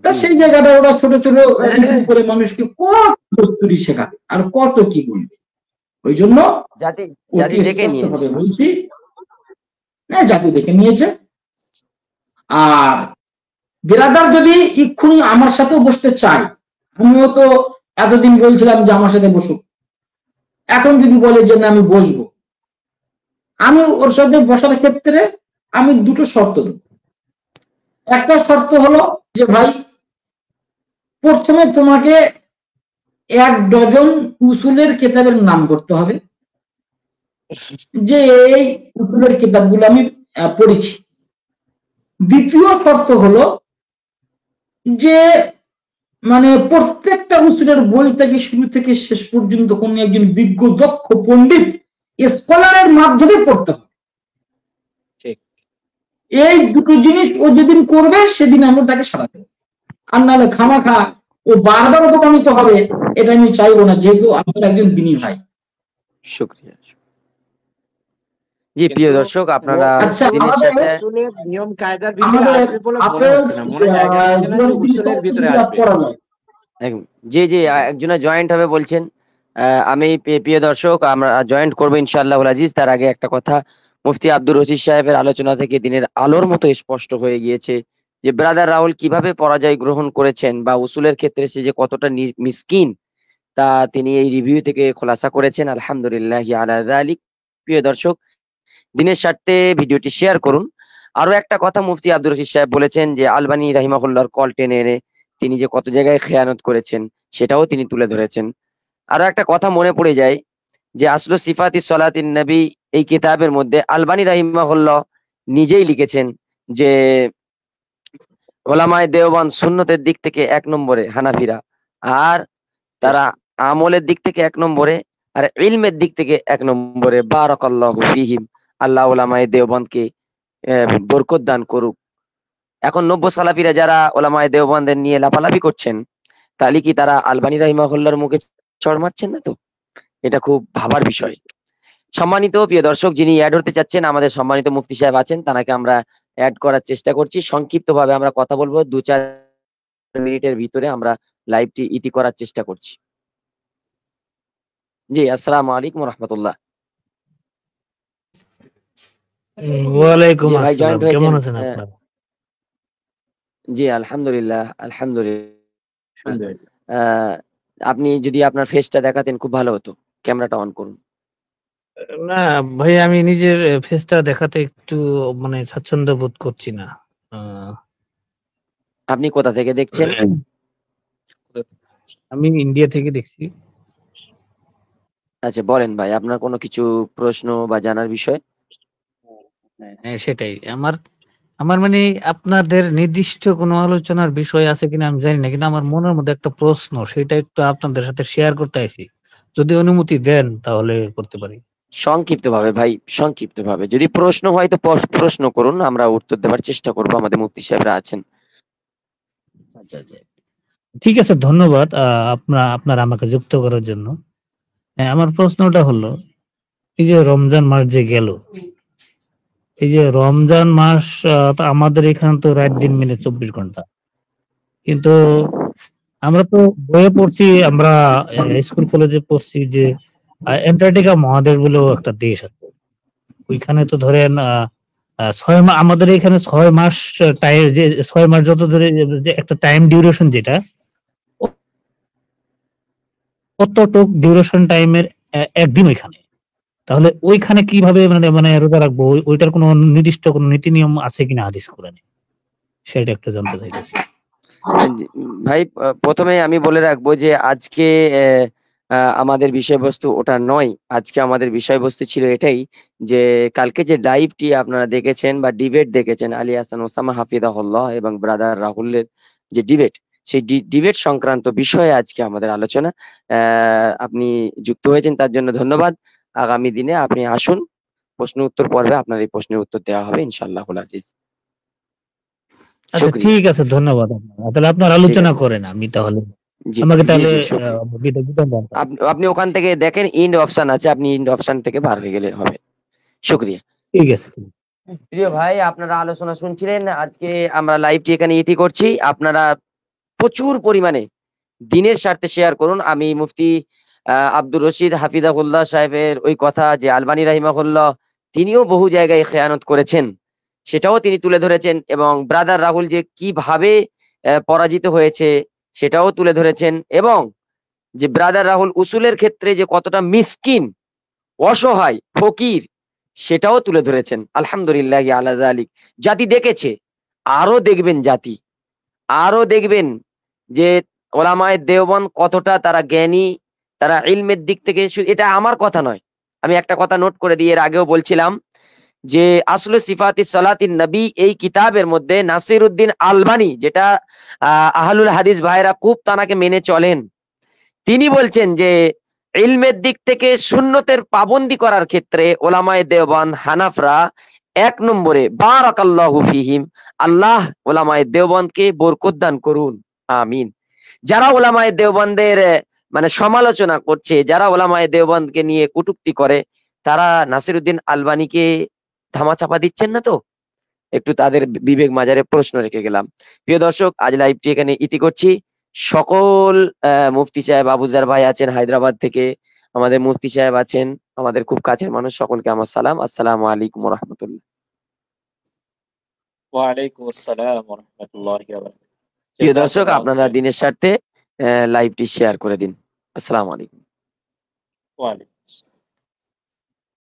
তা সেই জায়গাটা ওরা ছোট ছোট রিভিউ করে মানুষকে কত দস্তুরি শেখাবে আর কত কি বলবে। ওই জন্য জাতি অতি দেখে নিয়েছে। স্পষ্টভাবে বলছি, জাতি দেখে নিয়েছে। আর বেরাদার যদি এক্ষুনি আমার সাথেও বসতে চায়, আমিও তো এতদিন বলছিলাম যে আমার সাথে বসুক, এখন যদি বলে যে না আমি বসবো, আমি ওর সাথে বসার ক্ষেত্রে আমি দুটো শর্ত দেব। একটা শর্ত হলো যে ভাই, প্রথমে তোমাকে 1 ডজন উসুলের কিতাবের নাম করতে হবে, যে এই উসুলের কিতাবগুলো আমি পড়েছি। দ্বিতীয় শর্ত হলো যে মানে প্রত্যেকটা উসুলের বই থেকে শুরু থেকে শেষ পর্যন্ত কোন একজন বিজ্ঞ দক্ষ পণ্ডিত স্কলারের মাধ্যমে পড়তে হবে। এই দুটো জিনিস ও যেদিন করবে সেদিন আমরা তাকে সাড়া দেব। আর নাহলে খামাখা ও বারবার অপমানিত হবে, এটা আমি চাইবো না, যেহেতু আমাদের একজন দিনী ভাই। শুকরিয়া। জি প্রিয় দর্শক, আপনারা আচ্ছা, দিনের সাথে নিয়ম কায়দার ভিতরে আসবে বলে মনে হচ্ছে না, মনে জায়গা দিচ্ছে না যে উসুলের ভিতরে আসবে। জি জি একজনের জয়েন্ট হবে বলছেন। আমি প্রিয় দর্শক, আমরা জয়েন্ট করবো ইনশাআল্লাহুল আজিজ। তার আগে একটা কথা, মুফতি আব্দুর রশিদ সাহেবের আলোচনা থেকে দিনের আলোর মতো স্পষ্ট হয়ে গিয়েছে যে ব্রাদার রাহুল কিভাবে পরাজয় গ্রহণ করেছেন বা উসুলের ক্ষেত্রে সে যে কতটা মিসকিন, তা তিনি এই রিভিউ থেকে খোলাসা করেছেন। আলহামদুলিল্লাহ আলা যালিক। প্রিয় দর্শক, দিনের স্বার্থে ভিডিওটি শেয়ার করুন। আরো একটা কথা মুফতি আব্দুর রশিদ সাহেব বলেছেন যে আলবানী রাহিমাহুল্লাহর কল টেনে এনে তিনি যে কত জায়গায় খেয়ানত করেছেন সেটাও তিনি তুলে ধরেছেন। আরো একটা কথা মনে পড়ে যায় যে আসলু সিফাতি সলাতিন নবী এই কিতাবের মধ্যে আলবানী রাহিমাহুল্লাহ নিজেই লিখেছেন যে ওলামায়ে দেওবন্দ সুন্নতের দিক থেকে 1 নম্বরে হানাফিরা, আর তারা আমলের দিক থেকে 1 নম্বরে, আর ইলমের দিক থেকে 1 নম্বরে। বারাকাল্লাহু ফিহিম, আল্লাহ ওলামায়ে দেওবন্দকে বরকত দান করুক। এখন নব্য সালাফিরা যারা ওলামায়ে দেওবন্দের নিয়ে লাফালাফি করছেন, তাহলে কি তারা আলবানী রাহিমাহুল্লাহর মুখে চড় মারছেন না? তো এটা খুব ভাবার বিষয়। সম্মানিত প্রিয় দর্শক, যিনি অ্যাড হতে চাচ্ছেন, আমাদের সম্মানিত মুফতি সাহেব আছেন, তাকে আমরা অ্যাড করার চেষ্টা করছি। সংক্ষিপ্তভাবে আমরা কথা বলবো, 2-4 মিনিটের ভিতরে আমরা লাইভটি ইতি করার চেষ্টা করছি। জি, আসসালামু আলাইকুম ওয়া রাহমাতুল্লাহ। ওয়ালাইকুম যে ভাই আসসালাম, জয়েন্ট কেমন হয়েছেন। আছেন আপনারা? জি আলহামদুলিল্লাহ আলহামদুলিল্লাহ। আলহামদুলিল্লাহ। আহ, আপনি যদি আপনার ফেসটা দেখাতেন খুব ভালো হতো। ক্যামেরাটা অন করুন। না ভাই, আমি নিজের ফেসটা দেখাতে একটু মানে স্বাচ্ছন্দ্য বোধ করছি না। আপনি কোথা থেকে দেখছেন? আমি ইন্ডিয়া থেকে দেখছি। আচ্ছা বলেন ভাই, আপনার কোনো কিছু প্রশ্ন বা জানার বিষয়? হ্যাঁ, সেটাই আমার আমার মানে আপনাদের নির্দিষ্ট কোনো আলোচনার বিষয় আছে কিনা আমি জানি না, কিন্তু আমার মনের মধ্যে একটা প্রশ্ন, সেটা একটু আপনাদের সাথে শেয়ার করতে আইছি। যদি অনুমতি দেন তাহলে করতে পারি। সংক্ষিপ্ত ভাবে ভাই, সংক্ষিপ্ত ভাবে। যদি প্রশ্ন হয় তো প্রশ্ন করুন, আমরা উত্তর দেওয়ার চেষ্টা করবো, আমাদের মুফতি সাহেবরা আছেন। আচ্ছা আচ্ছা, ঠিক আছে, ধন্যবাদ আপনার আমাকে যুক্ত করার জন্য। হ্যাঁ, আমার প্রশ্নটা হলো, এই যে রমজান মাস যে গেল, এই যে রমজান মাস তো আমাদের এখানে তো রাত দিন মিলে 24 ঘন্টা, কিন্তু আমরা তো বইয়ে পড়ছি, আমরা স্কুল কলেজে পড়ছি যে অ্যান্টার্কটিকা মহাদেশ বলেও একটা দেশ আছে। ওইখানে তো ধরেন 6 মাস, আমাদের এখানে 6 মাস টাইম, যে 6 মাস যত ধরে যে একটা টাইম ডিউরেশন, যেটা কতটুক ডিউরেশন টাইমের একদিন ওইখানে। তাহলে ওইখানে কিভাবে মানে মানে রোজা রাখবো? ওইটার কোনো নির্দিষ্ট কোনো নীতি নিয়ম আছে কিনা হাদিস কোরআনে, সেটা একটু জানতে চাইতেছি। ভাই প্রথমে আমি বলে রাখবো যে আজকে আমাদের বিষয়বস্তু ওটা নয়। আজকে আমাদের বিষয়বস্তু ছিল এটাই যে কালকে যে লাইভটি আপনারা দেখেছেন বা ডিবেট দেখেছেন, আলী হাসান ওসামা হাফিজাহুল্লাহ এবং ব্রাদার রাহুলের যে ডিবেট, সেই ডিবেট সংক্রান্ত বিষয়ে আজকে আমাদের আলোচনা। আপনি যুক্ত হয়েছেন তার জন্য ধন্যবাদ। আগামী দিনে আপনি আসুন, প্রশ্ন উত্তর পর্বে আপনার এই প্রশ্নের উত্তর দেওয়া হবে ইনশাআল্লাহুল আজিজ। আচ্ছা শুকরিয়া। ঠিক আছে, ধন্যবাদ। তাহলে আপনার ঠিক আলোচনা আছে। করেন, আমি তাহলে জি আমাকে জি তাহলে জি শুকরিয়া। বিদায় দেন। আপনি ওখান থেকে দেখেন ইন্ড অপশন আছে, আপনি ইন্ড অপশন থেকে বার হয়ে গেলে হবে। শুকরিয়া। ঠিক আছে। প্রিয় ভাই, আপনারা আলোচনা শুনছিলেন। আজকে আমরা লাইভটি এখানে ইতি করছি। আপনারা প্রচুর পরিমাণে দিনের স্বার্থে শেয়ার করুন। আমি মুফতি আব্দুর রশিদ হাফিজাহুল্লাহ সাহেবের ওই কথা, যে আলবানী রাহিমাহুল্লাহ তিনিও বহু জায়গায় খেয়ানত করেছেন, সেটাও তিনি তুলে ধরেছেন, এবং ব্রাদার রাহুল যে কিভাবে পরাজিত হয়েছে সেটাও তুলে ধরেছেন, এবং যে ব্রাদার রাহুল উসুলের ক্ষেত্রে যে কতটা মিসকিন, অসহায়, ফকির, সেটাও তুলে ধরেছেন। আলহামদুলিল্লাহ আলা যালিক। জাতি দেখেছে, আরো দেখবেন জাতি, আরো দেখবেন যে ওলামায়ে দেওবন্দ কতটা তারা জ্ঞানী, তারা ইলমের দিক থেকে। এটা আমার কথা নয়, আমি একটা কথা নোট করে দিয়ে এর আগেও বলছিলাম যে আসলে সিফাতি সালাতিন নবী এই কিতাবের মধ্যে নাসিরউদ্দিন আলবানী, যেটা আহলুল হাদিস ভাইরা খুব তানাকে মেনে চলেন, তিনি বলছেন যে ইলমের দিক থেকে সুন্নতের পাবন্দি করার ক্ষেত্রে ওলামায়ে দেওবন্দ হানাফরা 1 নম্বরে। বারাকাল্লাহু ফিহিম, আল্লাহ ওলামায়ে দেওবন্দকে বরকত দান করুন, আমিন। যারা ওলামায়ে দেওবন্দের মানে সমালোচনা করছে, যারা ওলামায়ে দেওবন্দকে নিয়ে কটূক্তি করে, তারা নাসিরউদ্দিন আলবানীকে ধামাচাপা দিচ্ছেন না তো? একটু তাদের বিবেক মাজারে প্রশ্ন রেখে গেলাম। প্রিয় দর্শক, আজ লাইভটি এখানে ইতি করছি। সকল মুফতি সাহেব, আবুজার ভাই আছেন হায়দ্রাবাদ থেকে, আমাদের মুফতি সাহেব আছেন, আমাদের খুব কাছের মানুষ, সকলকে আমার সালাম। আসসালামু আলাইকুম ওয়া রাহমাতুল্লাহ। ওয়ালাইকুম আসসালাম ওয়া রাহমাতুল্লাহি ওয়া বারাকাতুহু। প্রিয় দর্শক, জাযাকাল্লাহু আপনারা খাইরান। দিনের স্বার্থে লাইভটি শেয়ার করে দিন। আসসালামু আলাইকুম। ওয়ালাইকুম